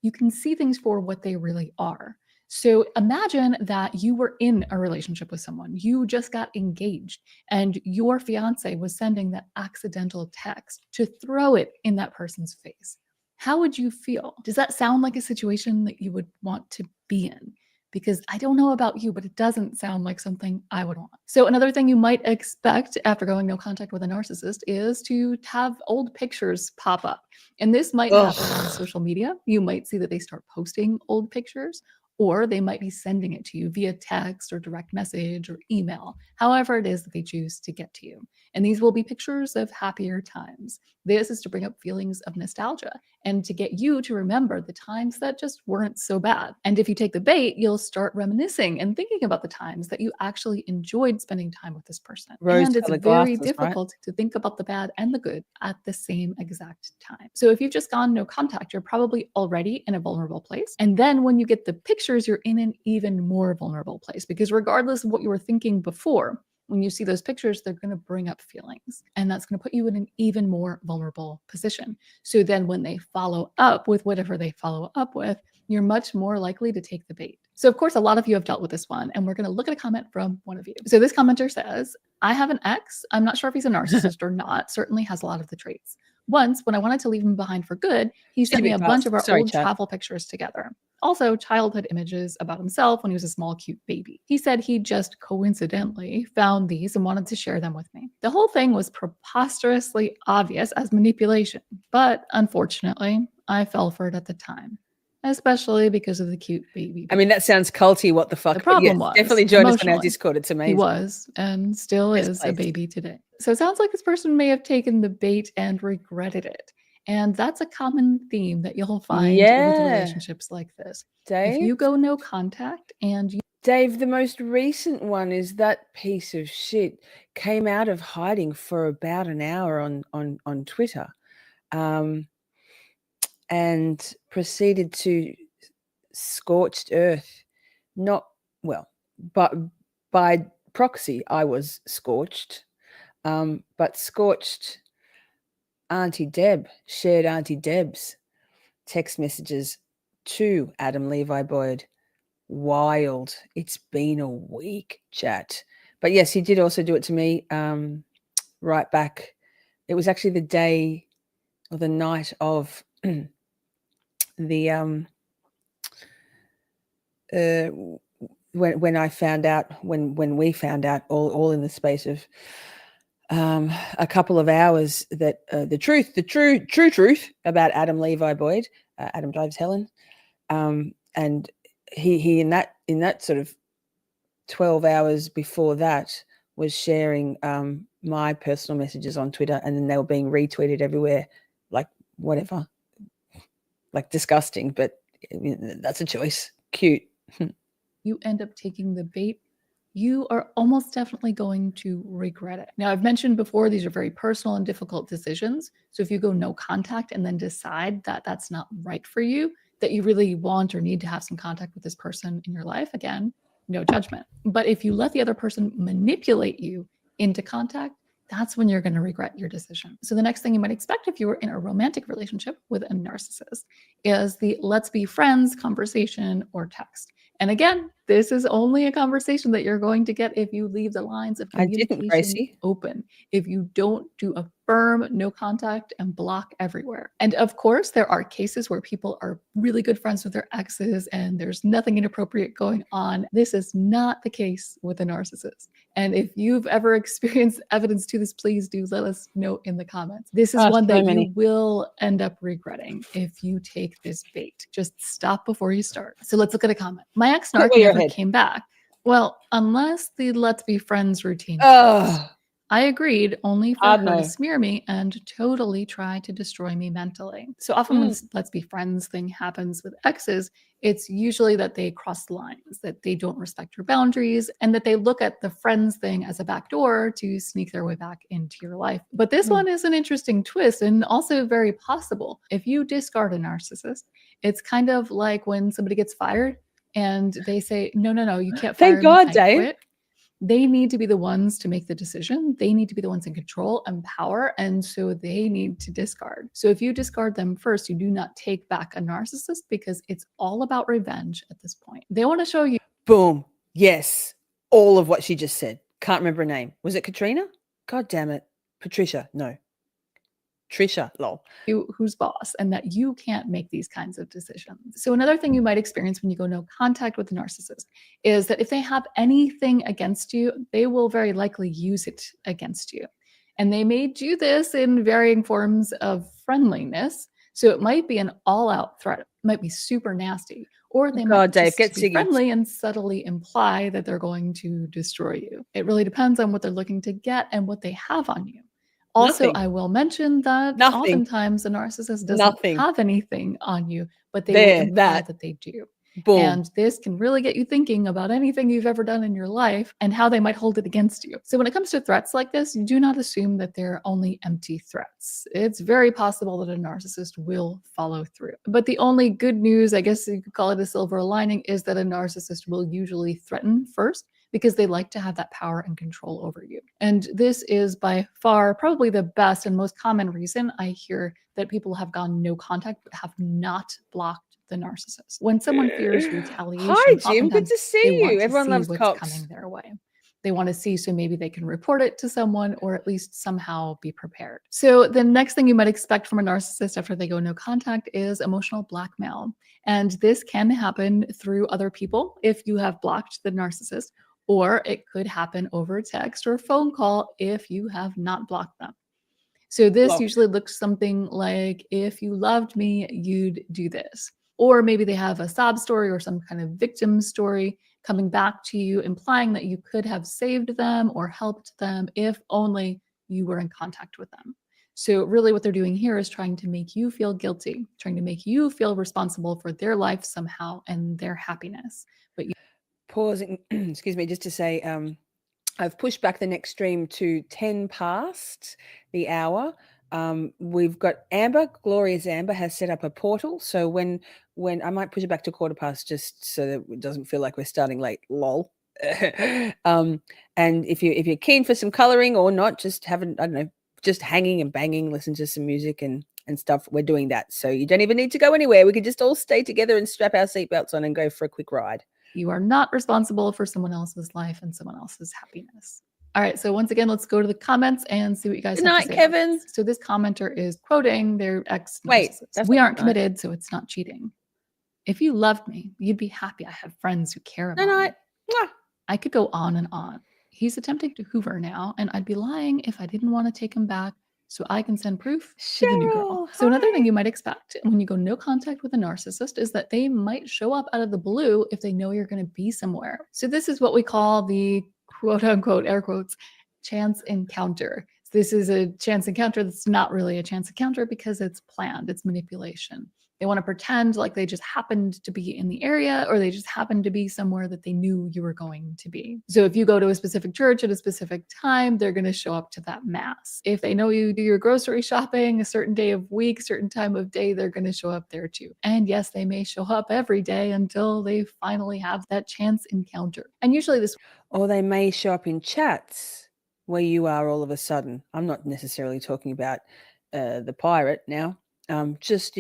S7: you can see things for what they really are. So imagine that you were in a relationship with someone, you just got engaged, and your fiance was sending that accidental text to throw it in that person's face. How would you feel? Does that sound like a situation that you would want to be in? Because I don't know about you, but it doesn't sound like something I would want. So another thing you might expect after going no contact with a narcissist is to have old pictures pop up. And this might happen on social media. You might see that they start posting old pictures, or they might be sending it to you via text or direct message or email, however it is that they choose to get to you. And these will be pictures of happier times. This is to bring up feelings of nostalgia. and to get you to remember the times that just weren't so bad. And if you take the bait, you'll start reminiscing and thinking about the times that you actually enjoyed spending time with this person. And it's
S2: Rose-colored
S7: very
S2: glasses, right?
S7: difficult to think about the bad and the good at the same exact time. So if you've just gone no contact, you're probably already in a vulnerable place. And then when you get the pictures, you're in an even more vulnerable place, because regardless of what you were thinking before, when you see those pictures, they're going to bring up feelings, and that's going to put you in an even more vulnerable position. So then when they follow up with whatever they follow up with, you're much more likely to take the bait. So of course, a lot of you have dealt with this one, and we're going to look at a comment from one of you. So this commenter says, I have an ex. I'm not sure if he's a narcissist or not, certainly has a lot of the traits. Once, when I wanted to leave him behind for good, he sent me a bunch of our old travel pictures together. Also, childhood images about himself when he was a small, cute baby. He said he just coincidentally found these and wanted to share them with me. The whole thing was preposterously obvious as manipulation, but unfortunately, I fell for it at the time, especially because of the cute baby.
S2: I mean, that sounds culty. What the fuck?
S7: The problem was,
S2: definitely join us on our
S7: emotionally,
S2: Discord. It's amazing.
S7: he was and still
S2: Best
S7: is a
S2: place.
S7: baby today. So it sounds like this person may have taken the bait and regretted it. And that's a common theme that you'll find with relationships like this.
S2: Dave?
S7: If you go no contact and you
S2: Dave, the most recent one is that piece of shit came out of hiding for about an hour on Twitter, and proceeded to scorched earth. But by proxy, I was scorched, but scorched Auntie Deb, shared Auntie Deb's text messages to Adam Levi Boyd. Wild. It's been a week, chat. But yes, he did also do it to me right back. It was actually the day or the night of the when I found out, when we found out, all in the space of a couple of hours, that the true truth about Adam Levi Boyd, Adam Drives Helen, and he in that sort of 12 hours before that was sharing my personal messages on Twitter, and then they were being retweeted everywhere, like whatever, like disgusting, but I mean, that's a choice. Cute.
S7: you end up taking the bait, you are almost definitely going to regret it. Now, I've mentioned before, these are very personal and difficult decisions. So if you go no contact and then decide that that's not right for you, that you really want or need to have some contact with this person in your life, again, no judgment. But if you let the other person manipulate you into contact, that's when you're going to regret your decision. So the next thing you might expect if you were in a romantic relationship with a narcissist is the let's be friends conversation or text. And again, this is only a conversation that you're going to get if you leave the lines of communication open, if you don't do a firm no contact and block everywhere. And of course, there are cases where people are really good friends with their exes and there's nothing inappropriate going on. This is not the case with a narcissist. And if you've ever experienced evidence to this, please do let us know in the comments. This is one that you will end up regretting if you take this bait. Just stop before you start. So let's look at a comment. My ex-narc never came back. Well, unless the let's be friends routine. I agreed, only for her to smear me and totally try to destroy me mentally. So often when let's be friends thing happens with exes, it's usually that they cross lines, that they don't respect your boundaries, and that they look at the friends thing as a backdoor to sneak their way back into your life. But this one is an interesting twist and also very possible. If you discard a narcissist, it's kind of like when somebody gets fired and they say, no, you can't fire me.
S2: Thank God, Dave.
S7: Quit. They need to be the ones to make the decision. They need to be the ones in control and power. And so they need to discard. So if you discard them first, you do not take back a narcissist because it's all about revenge at this point. They want to show you.
S2: Boom. Yes. All of what she just said. Can't remember her name. Was it Katrina? God damn it. Patricia. No. Trisha, lol.
S7: Who's boss, and that you can't make these kinds of decisions. So another thing you might experience when you go no contact with a narcissist is that if they have anything against you, they will very likely use it against you. And they may do this in varying forms of friendliness. So it might be an all-out threat. It might be super nasty. Or they might just be friendly and subtly imply that they're going to destroy you. It really depends on what they're looking to get and what they have on you. Also,
S2: Nothing.
S7: I will mention that
S2: Nothing.
S7: oftentimes a narcissist doesn't
S2: Nothing.
S7: have anything on you, but they will
S2: There,
S7: imply
S2: that.
S7: that they do.
S2: Boom.
S7: And this can really get you thinking about anything you've ever done in your life and how they might hold it against you. So when it comes to threats like this, do not assume that they're only empty threats. It's very possible that a narcissist will follow through. But the only good news, I guess you could call it a silver lining, is that a narcissist will usually threaten first, because they like to have that power and control over you. And this is by far probably the best and most common reason I hear that people have gone no contact but have not blocked the narcissist. When someone fears retaliation,
S2: Hi, Jim. Good
S7: oftentimes
S2: to see
S7: they want
S2: you.
S7: to
S2: Everyone
S7: see
S2: loves
S7: what's
S2: Cox.
S7: coming their way. They want to see so maybe they can report it to someone or at least somehow be prepared. So the next thing you might expect from a narcissist after they go no contact is emotional blackmail. And this can happen through other people if you have blocked the narcissist, or it could happen over text or phone call if you have not blocked them. So this
S2: Blocked.
S7: usually looks something like, if you loved me, you'd do this. Or maybe they have a sob story or some kind of victim story coming back to you, implying that you could have saved them or helped them if only you were in contact with them. So really what they're doing here is trying to make you feel guilty, trying to make you feel responsible for their life somehow and their happiness. But you
S2: Pausing, excuse me, just to say, I've pushed back the next stream to 10 past the hour. We've got Amber, Glorious Amber has set up a portal. So when I might push it back to 15:15 just so that it doesn't feel like we're starting late, lol. And if you're keen for some coloring or not, just having, I don't know, just hanging and banging, listen to some music and stuff, we're doing that. So you don't even need to go anywhere. We can just all stay together and strap our seatbelts on and go for a quick ride.
S7: You are not responsible for someone else's life and someone else's happiness. All right, so once again, let's go to the comments and see what you guys
S2: Good
S7: have
S2: night,
S7: to say about
S2: Kevin.
S7: this. So this commenter is quoting their ex
S2: Wait,
S7: narcissist.
S2: that's
S7: We
S2: not
S7: aren't
S2: good night.
S7: committed, so it's not cheating. If you loved me, you'd be happy I have friends who care
S2: Good
S7: about me.
S2: night. Mwah.
S7: I could go on and on. He's attempting to hoover now, and I'd be lying if I didn't want to take him back so I can send proof to the new girl.
S2: Cheryl,
S7: So another thing
S2: hi.
S7: you might expect when you go no contact with a narcissist is that they might show up out of the blue if they know you're going to be somewhere. So this is what we call the quote unquote, air quotes, chance encounter. This is a chance encounter that's not really a chance encounter because it's planned, it's manipulation. They want to pretend like they just happened to be in the area or they just happened to be somewhere that they knew you were going to be. So if you go to a specific church at a specific time, they're going to show up to that mass. If they know you do your grocery shopping a certain day of week, certain time of day, they're going to show up there too. And yes, they may show up every day until they finally have that chance encounter. And usually this
S2: Or they may show up in chats where you are all of a sudden. I'm not necessarily talking about the pirate now. Just,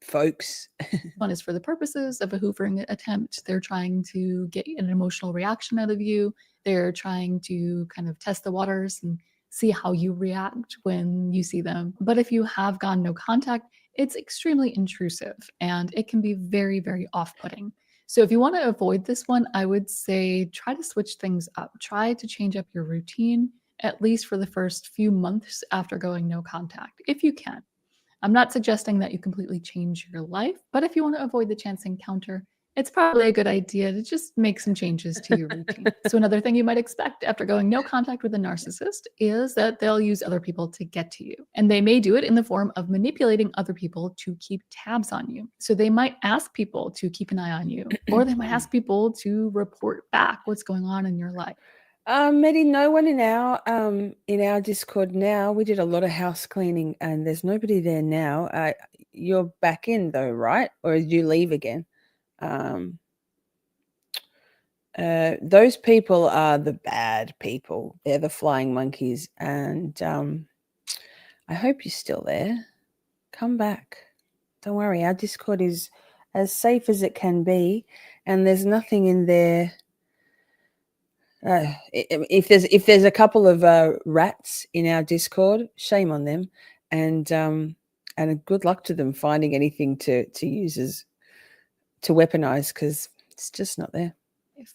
S2: folks.
S7: one is for the purposes of a hoovering attempt. They're trying to get an emotional reaction out of you. They're trying to kind of test the waters and see how you react when you see them. But if you have gone no contact, it's extremely intrusive and it can be very, very off-putting. So if you want to avoid this one, I would say try to switch things up. Try to change up your routine, at least for the first few months after going no contact, if you can. I'm not suggesting that you completely change your life, but if you want to avoid the chance encounter, it's probably a good idea to just make some changes to your routine. So another thing you might expect after going no contact with a narcissist is that they'll use other people to get to you. And they may do it in the form of manipulating other people to keep tabs on you. So they might ask people to keep an eye on you, or they might ask people to report back what's going on in your life.
S2: Medi, no one in our Discord now. We did a lot of house cleaning and there's nobody there now. You're back in though, right? Or did you leave again? Those people are the bad people. They're the flying monkeys. And I hope you're still there. Come back. Don't worry. Our Discord is as safe as it can be. And there's nothing in there. If there's a couple of rats in our Discord, shame on them, and good luck to them finding anything to use as to weaponize, because it's just not there.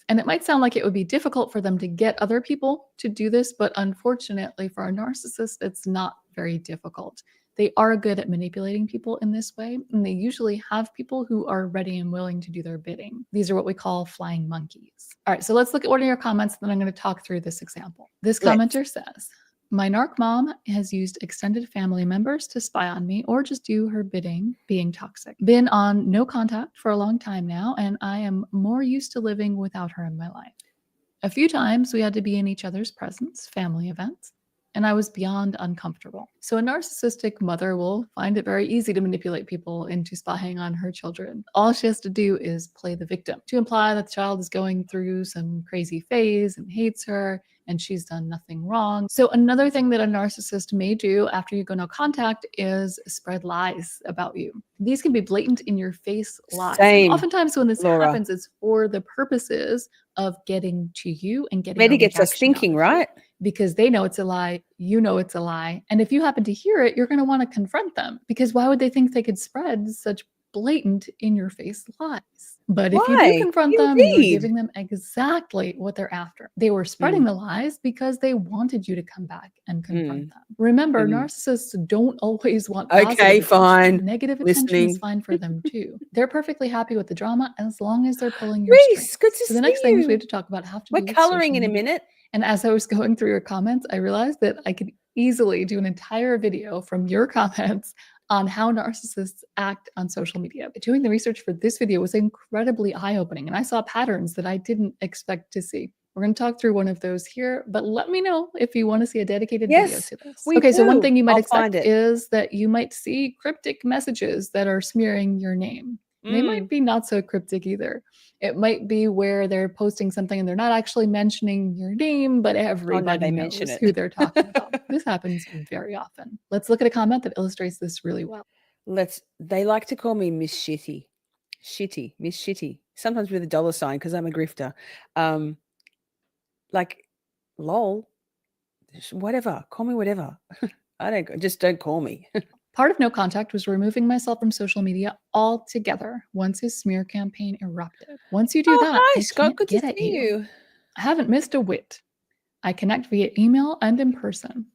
S7: And it might sound like it would be difficult for them to get other people to do this, but unfortunately for a narcissist, it's not very difficult. They are good at manipulating people in this way, and they usually have people who are ready and willing to do their bidding. These are what we call flying monkeys. All right, so let's look at one of your comments, then I'm going to talk through this example. This commenter says, My narc mom has used extended family members to spy on me or just do her bidding, being toxic. Been on no contact for a long time now, and I am more used to living without her in my life. A few times we had to be in each other's presence, family events, and I was beyond uncomfortable. So a narcissistic mother will find it very easy to manipulate people into spying on her children. All she has to do is play the victim to imply that the child is going through some crazy phase and hates her and she's done nothing wrong. So another thing that a narcissist may do after you go no contact is spread lies about you. These can be blatant in your face lies.
S2: Same,
S7: And oftentimes when this
S2: Laura.
S7: happens, it's for the purposes of getting to you and getting
S2: Betty
S7: a
S2: gets us
S7: reaction out
S2: thinking,
S7: of you,
S2: right?
S7: because they know it's a lie, you know it's a lie. And if you happen to hear it, you're going to want to confront them, because why would they think they could spread such blatant in your face lies? But if you do
S2: Why?
S7: confront them, you're
S2: Indeed.
S7: giving them exactly what they're after. They were spreading the lies because they wanted you to come back and confront them. Remember, narcissists don't always want positive
S2: Okay,
S7: attention.
S2: fine.
S7: Negative attention is
S2: Listening.
S7: fine for them too. They're perfectly happy with the drama as long as they're pulling your
S2: Reese,
S7: strings.
S2: good to
S7: So the
S2: see
S7: next things we
S2: you.
S7: have to talk about have to
S2: We're
S7: do with
S2: coloring
S7: social
S2: in a
S7: media.
S2: minute.
S7: And as I was going through your comments, I realized that I could easily do an entire video from your comments on how narcissists act on social media. Doing the research for this video was incredibly eye-opening, and I saw patterns that I didn't expect to see. We're going to talk through one of those here, but let me know if you want to see a dedicated video
S2: Yes,
S7: to this.
S2: we
S7: Okay, so one
S2: do.
S7: thing you might
S2: I'll find
S7: expect
S2: it.
S7: is that you might see cryptic messages that are smearing your name. They might be not so cryptic either. It might be where they're posting something and they're not actually mentioning your name, but everybody
S2: they mention
S7: knows
S2: it.
S7: who they're talking about. This happens very often. Let's look at a comment that illustrates this really well.
S2: They like to call me Miss Shitty. Shitty, Miss Shitty. Sometimes with a dollar sign because I'm a grifter. Like, lol, whatever. Call me whatever. Don't call me.
S7: Part of no contact was removing myself from social media altogether once his smear campaign erupted. Once you do that,
S2: Hi,
S7: they
S2: Scott.
S7: can't
S2: Good to
S7: get at
S2: see
S7: you.
S2: you.
S7: I haven't missed a whit. I connect via email and in person.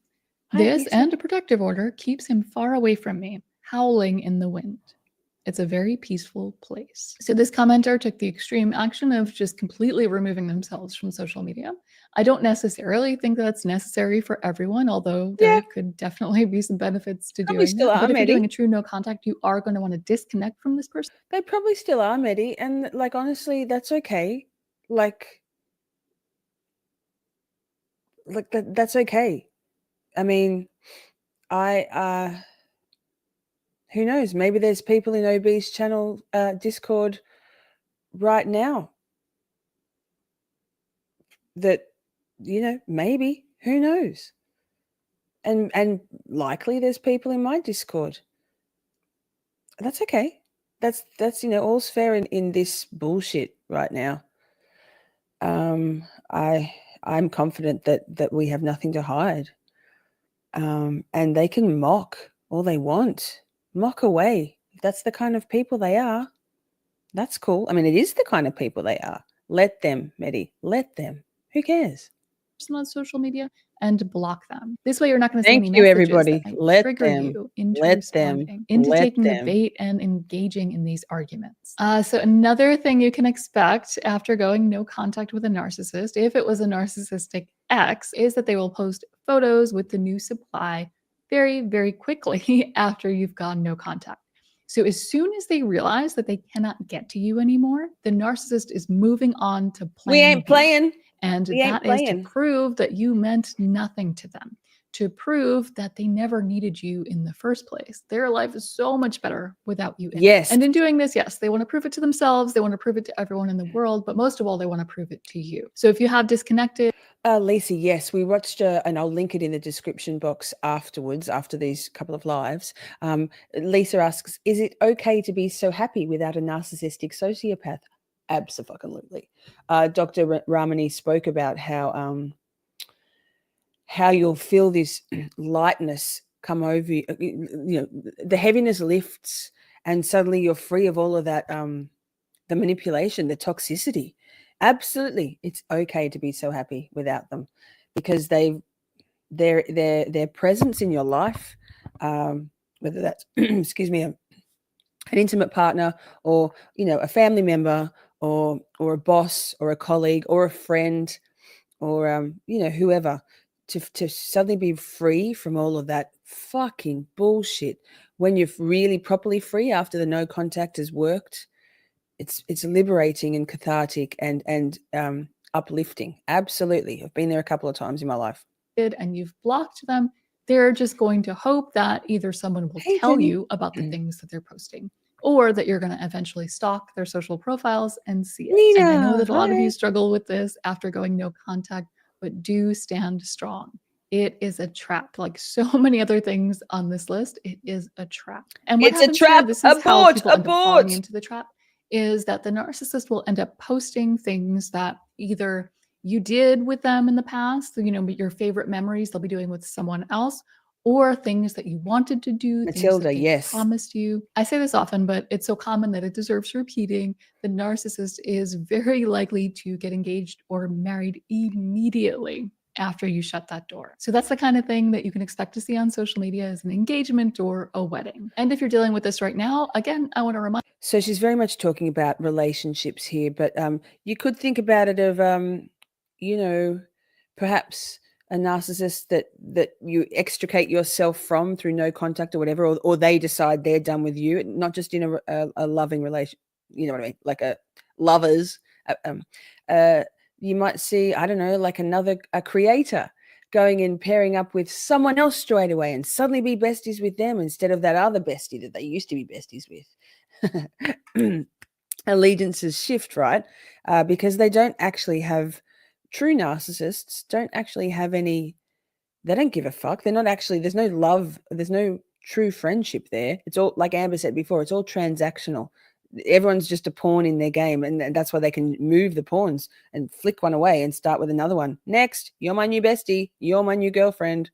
S2: Hi,
S7: This
S2: Lisa.
S7: and a protective order keeps him far away from me, howling in the wind. It's a very peaceful place. So this commenter took the extreme action of just completely removing themselves from social media. I don't necessarily think that's necessary for everyone, although there could definitely be some benefits to
S2: Probably
S7: doing
S2: still
S7: that.
S2: are,
S7: But if you're doing
S2: Maddie.
S7: a true no contact, you are going to want to disconnect from this person.
S2: They probably still are, Maddie. And like, honestly, that's okay. That's okay. I mean, who knows? Maybe there's people in OB's channel Discord right now that, maybe, who knows? And likely there's people in my Discord. That's okay. That's all's fair in this bullshit right now. I'm confident that we have nothing to hide. And they can mock all they want. Mock away. If that's the kind of people they are, that's cool. I mean, it is the kind of people they are. Let them, Medi. Let them. Who cares?
S7: On social media and block them. This way you're not going to see
S2: Thank
S7: any
S2: you,
S7: messages
S2: everybody.
S7: that might
S2: Let
S7: trigger
S2: them.
S7: you into
S2: Let them.
S7: responding, into
S2: Let
S7: taking the
S2: them.
S7: bait and engaging in these arguments. So another thing you can expect after going no contact with a narcissist, if it was a narcissistic ex, is that they will post photos with the new supply very, very quickly after you've gone no contact. So as soon as they realize that they cannot get to you anymore, the narcissist is moving on to plan
S2: We ain't
S7: B.
S2: playing.
S7: And
S2: We ain't
S7: that is to
S2: playing.
S7: prove that you meant nothing to them, to prove that they never needed you in the first place. Their life is so much better without you in it.
S2: Yes.
S7: And in doing this, yes, they want to prove it to themselves. They want to prove it to everyone in the world. But most of all, they want to prove it to you. So if you have disconnected,
S2: Lisa, yes, we watched, and I'll link it in the description box afterwards, after these couple of lives. Lisa asks, is it okay to be so happy without a narcissistic sociopath? Absolutely. Dr. Ramani spoke about how you'll feel this lightness come over you. The heaviness lifts, and suddenly you're free of all of that, the manipulation, the toxicity. Absolutely, it's okay to be so happy without them, because their presence in your life, whether that's excuse me, an intimate partner, or a family member, or a boss, or a colleague, or a friend, or whoever, to suddenly be free from all of that fucking bullshit when you're really properly free after the no contact has worked, it's liberating and cathartic and uplifting. Absolutely. I've been there a couple of times in my life.
S7: And you've blocked them, they're just going to hope that either someone will
S2: Hey,
S7: tell
S2: Jenny.
S7: you about the things that they're posting, or that you're going to eventually stalk their social profiles and see it. And I know
S2: Nina,
S7: that a lot of
S2: hi.
S7: you struggle with this after going no contact, but do stand strong. It is a trap. Like so many other things on this list, it is a trap. And what
S2: It's a
S7: happens here,
S2: trap.
S7: this is how
S2: Abort,
S7: people end up falling
S2: abort.
S7: into the trap, is that the narcissist will end up posting things that either you did with them in the past, you know, your favorite memories they'll be doing with someone else, or things that you wanted to do, things
S2: Matilda,
S7: that they
S2: yes.
S7: promised you. I say this often, but it's so common that it deserves repeating. The narcissist is very likely to get engaged or married immediately after you shut that door. So that's the kind of thing that you can expect to see on social media, as an engagement or a wedding. And if you're dealing with this right now, again, I want to remind.
S2: So she's very much talking about relationships here, but you could think about it of you know, perhaps a narcissist that you extricate yourself from through no contact or whatever, or they decide they're done with you, not just in a loving relation, you know what I mean, like a lovers. You might see, I don't know, like a creator going and pairing up with someone else straight away and suddenly be besties with them instead of that other bestie that they used to be besties with. Allegiances shift, right? Because they don't actually have, true narcissists don't actually have any, they don't give a fuck. They're not actually, there's no love, there's no true friendship there. It's all, like Amber said before, it's all transactional. Everyone's just a pawn in their game, and that's why they can move the pawns and flick one away and start with another one. Next, you're my new bestie, you're my new girlfriend,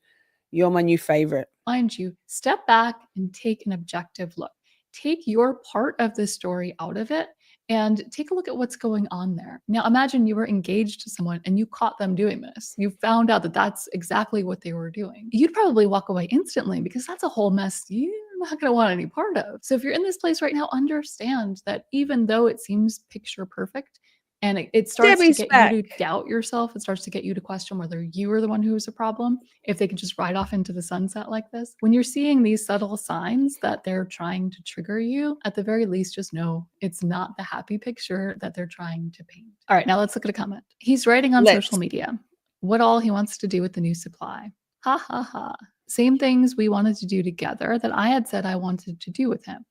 S2: you're my new favorite.
S7: Mind you, step back and take an objective look. Take your part of the story out of it and take a look at what's going on there. Now, imagine you were engaged to someone and you caught them doing this. You found out that that's exactly what they were doing. You'd probably walk away instantly, because that's a whole mess you're not going to want any part of. So if you're in this place right now, understand that even though it seems picture perfect, and it starts
S2: Debbie's
S7: to get
S2: back.
S7: you to doubt yourself, it starts to get you to question whether you are the one who is a problem, if they can just ride off into the sunset like this. When you're seeing these subtle signs that they're trying to trigger you, at the very least, just know it's not the happy picture that they're trying to paint. All right, now let's look at a comment. He's writing on social media what all he wants to do with the new supply. Ha ha ha. Same things we wanted to do together that I had said I wanted to do with him.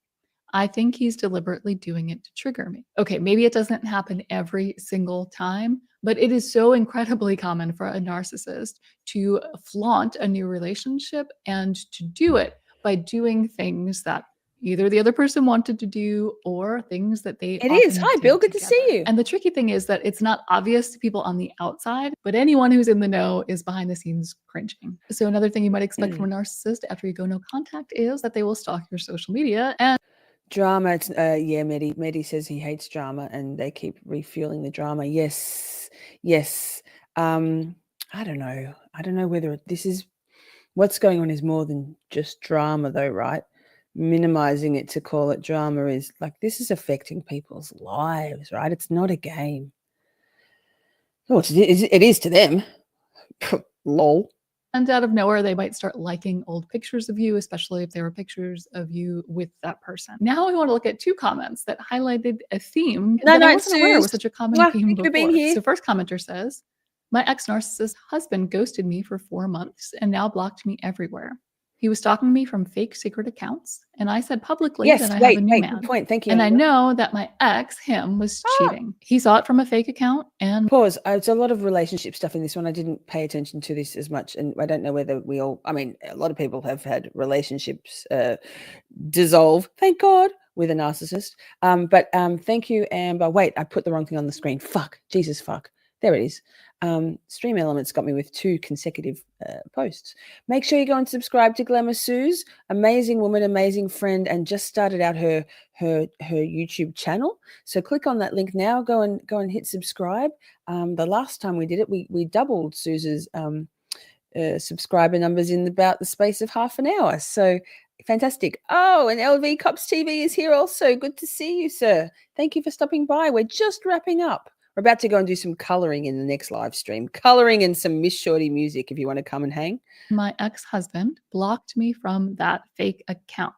S7: I think he's deliberately doing it to trigger me. Okay, maybe it doesn't happen every single time, but it is so incredibly common for a narcissist to flaunt a new relationship and to do it by doing things that either the other person wanted to do or things that they
S2: It is.
S7: often
S2: Hi,
S7: did
S2: Bill. Good to see
S7: together.
S2: you.
S7: And the tricky thing is that it's not obvious to people on the outside, but anyone who's in the know is behind the scenes cringing. So another thing you might expect from a narcissist after you go no contact is that they will stalk your social media and
S2: drama. It's yeah, Medi says he hates drama and they keep refueling the drama. Yes. I don't know whether this is, what's going on is more than just drama though, right? Minimizing it to call it drama is like, this is affecting people's lives, right? It's not a game. Oh, it is to them. Lol.
S7: And out of nowhere, they might start liking old pictures of you, especially if there were pictures of you with that person. Now we want to look at two comments that highlighted a theme that I wasn't aware was such a common theme
S2: Thank you for being
S7: before.
S2: here.
S7: So first commenter says, my ex-narcissist husband ghosted me for 4 months and now blocked me everywhere. He was stalking me from fake secret accounts, and I said publicly that I have a new man.
S2: Good point. Thank you.
S7: And I know that my ex, him, was cheating. He saw it from a fake account and
S2: Pause. It's a lot of relationship stuff in this one. I didn't pay attention to this as much, and I don't know whether we all, I mean, a lot of people have had relationships dissolve, thank God, with a narcissist. But thank you, Amber. Wait, I put the wrong thing on the screen. Fuck. Jesus fuck. There it is. Stream Elements got me with 2 consecutive posts. Make sure you go and subscribe to Glamour Suze, amazing woman, amazing friend, and just started out her YouTube channel. So click on that link now. Go and hit subscribe. The last time we did it, we doubled Suze's subscriber numbers in about the space of half an hour. So fantastic. Oh, and LV Cops TV is here also. Good to see you, sir. Thank you for stopping by. We're just wrapping up. We're about to go and do some colouring in the next live stream. Colouring and some Miss Shorty music if you want to come and hang.
S7: My ex-husband blocked me from that fake account.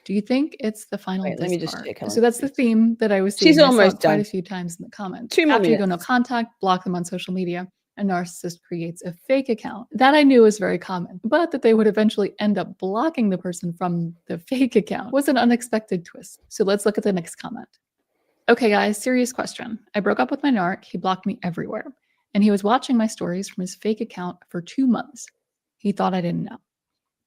S7: Do you think it's the final
S2: Wait, let me just
S7: discard?
S2: check how
S7: So
S2: long
S7: that's
S2: it
S7: the
S2: is.
S7: theme that I was seeing.
S2: She's
S7: I saw it
S2: almost
S7: quite
S2: done.
S7: a few times in the comments.
S2: 2 more
S7: After you go no
S2: minutes.
S7: contact, block them on social media, a narcissist creates a fake account. That I knew was very common, but that they would eventually end up blocking the person from the fake account was an unexpected twist. So let's look at the next comment. Okay, guys, serious question. I broke up with my narc. He blocked me everywhere. And he was watching my stories from his fake account for 2 months. He thought I didn't know.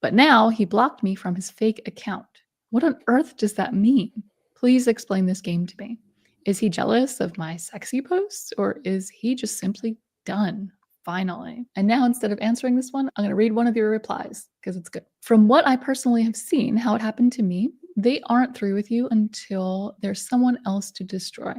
S7: But now he blocked me from his fake account. What on earth does that mean? Please explain this game to me. Is he jealous of my sexy posts, or is he just simply done? Finally. And now, instead of answering this one, I'm going to read one of your replies because it's good. From what I personally have seen, how it happened to me, they aren't through with you until there's someone else to destroy.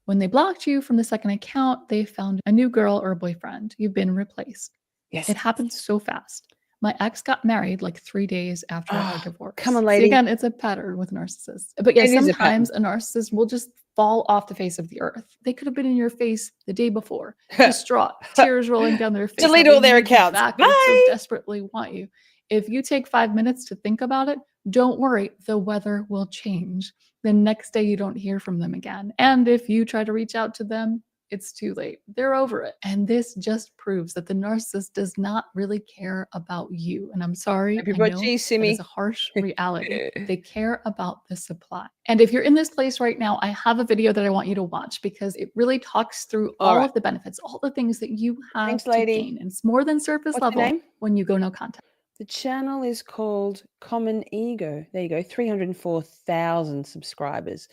S7: When they blocked you from the second account, they found a new girl or a boyfriend. You've been replaced.
S2: Yes.
S7: It happens so fast. My ex got married like 3 days after our divorce.
S2: Come on,
S7: See,
S2: lady.
S7: again, it's a pattern with narcissists. But yeah,
S2: It is a
S7: sometimes a narcissist will just fall off the face of the earth. They could have been in your face the day before, distraught, tears rolling down their face.
S2: Delete
S7: how
S2: all
S7: they
S2: their
S7: need you
S2: accounts.
S7: back and
S2: Bye.
S7: so desperately want you. If you take 5 minutes to think about it, don't worry, the weather will change. The next day you don't hear from them again. And if you try to reach out to them, it's too late. They're over it. And this just proves that the narcissist does not really care about you. And I'm sorry, I know that is a harsh reality. They care about the supply. And if you're in this place right now, I have a video that I want you to watch because it really talks through all of the benefits, all the things that you have to gain. And it's more than surface level when you go no contact.
S2: The channel is called Common Ego. There you go, 304,000 subscribers.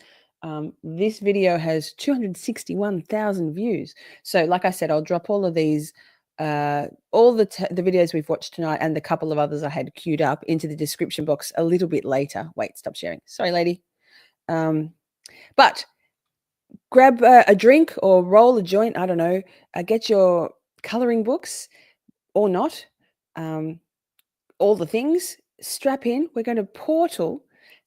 S2: This video has 261,000 views. So like I said, I'll drop all of these, all the videos we've watched tonight and the couple of others I had queued up into the description box a little bit later. Wait, stop sharing. Sorry, lady. But grab a drink or roll a joint. I don't know. Get your coloring books or not. All the things. Strap in. We're going to portal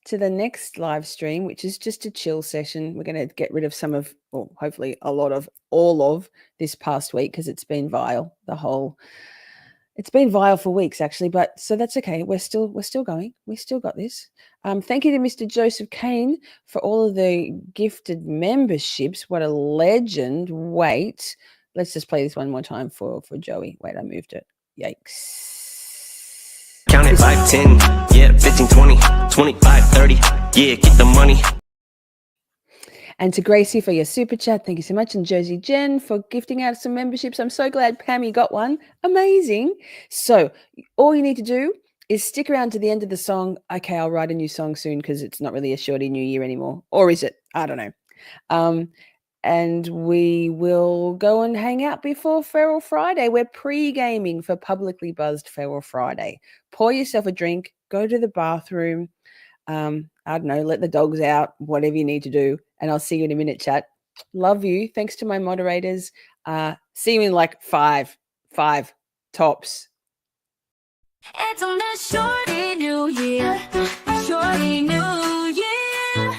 S2: to the next live stream, which is just a chill session. We're going to get rid of some of, or hopefully a lot of, all of this past week because it's been vile. It's been vile for weeks actually, but so that's okay. We're still going. We still got this. Thank you to Mr. Joseph Kane for all of the gifted memberships. What a legend. Wait, let's just play this one more time for Joey. Wait, I moved it. Yikes.
S3: Count it 5, 10, yeah, 15, 20, 25, 30, yeah, get the money.
S2: And to Gracie for your super chat, thank you so much. And Josie Jen for gifting out some memberships. I'm so glad Pammy got one. Amazing. So all you need to do is stick around to the end of the song. Okay, I'll write a new song soon because it's not really a Shorty New Year anymore. Or is it? I don't know. And we will go and hang out before Feral Friday. We're pre-gaming for Publicly Buzzed Feral Friday. Pour yourself a drink, go to the bathroom, I don't know, let the dogs out, whatever you need to do, and I'll see you in a minute, chat. Love you. Thanks to my moderators. See you in like five tops.
S1: It's on the Shorty New Year, Shorty New Year.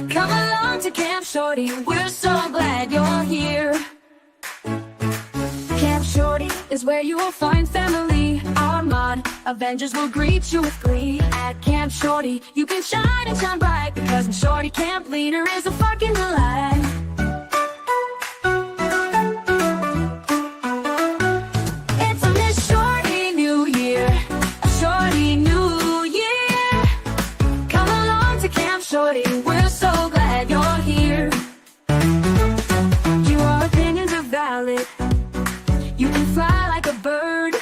S1: Come along to Camp Shorty, we're so glad you're here. Camp Shorty is where you will find family. Our mod Avengers will greet you with glee. At Camp Shorty, you can shine and shine bright because in Shorty Camp leader is a fucking delight. It's on this Shorty New Year, Shorty New Year. Come along to Camp Shorty, we're so glad you're here. Your opinions are valid. You can fly like a bird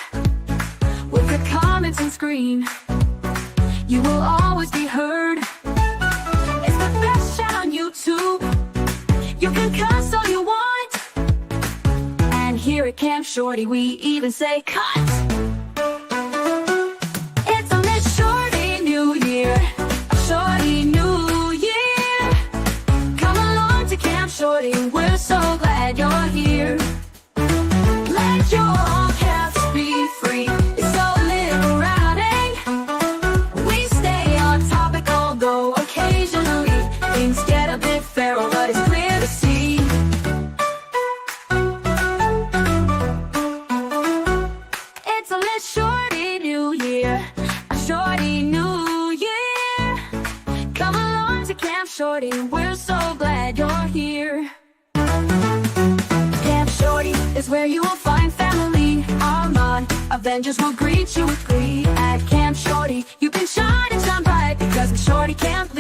S1: with your comments and scream. You will always be heard. It's the best chat on YouTube. You can cuss all you want. And here at Camp Shorty, we even say cut. It's on this Shorty New Year, Shorty New Year. Come along to Camp Shorty, we're so glad you're here. Let your caps be free. It's so liberating. We stay on topic, although occasionally things get a bit feral, but it's clear to see Shorty, we're so glad you're here. Camp Shorty is where you will find family. Our Avengers will greet you with glee. At Camp Shorty, you can shine and shine bright, because in Shorty Camp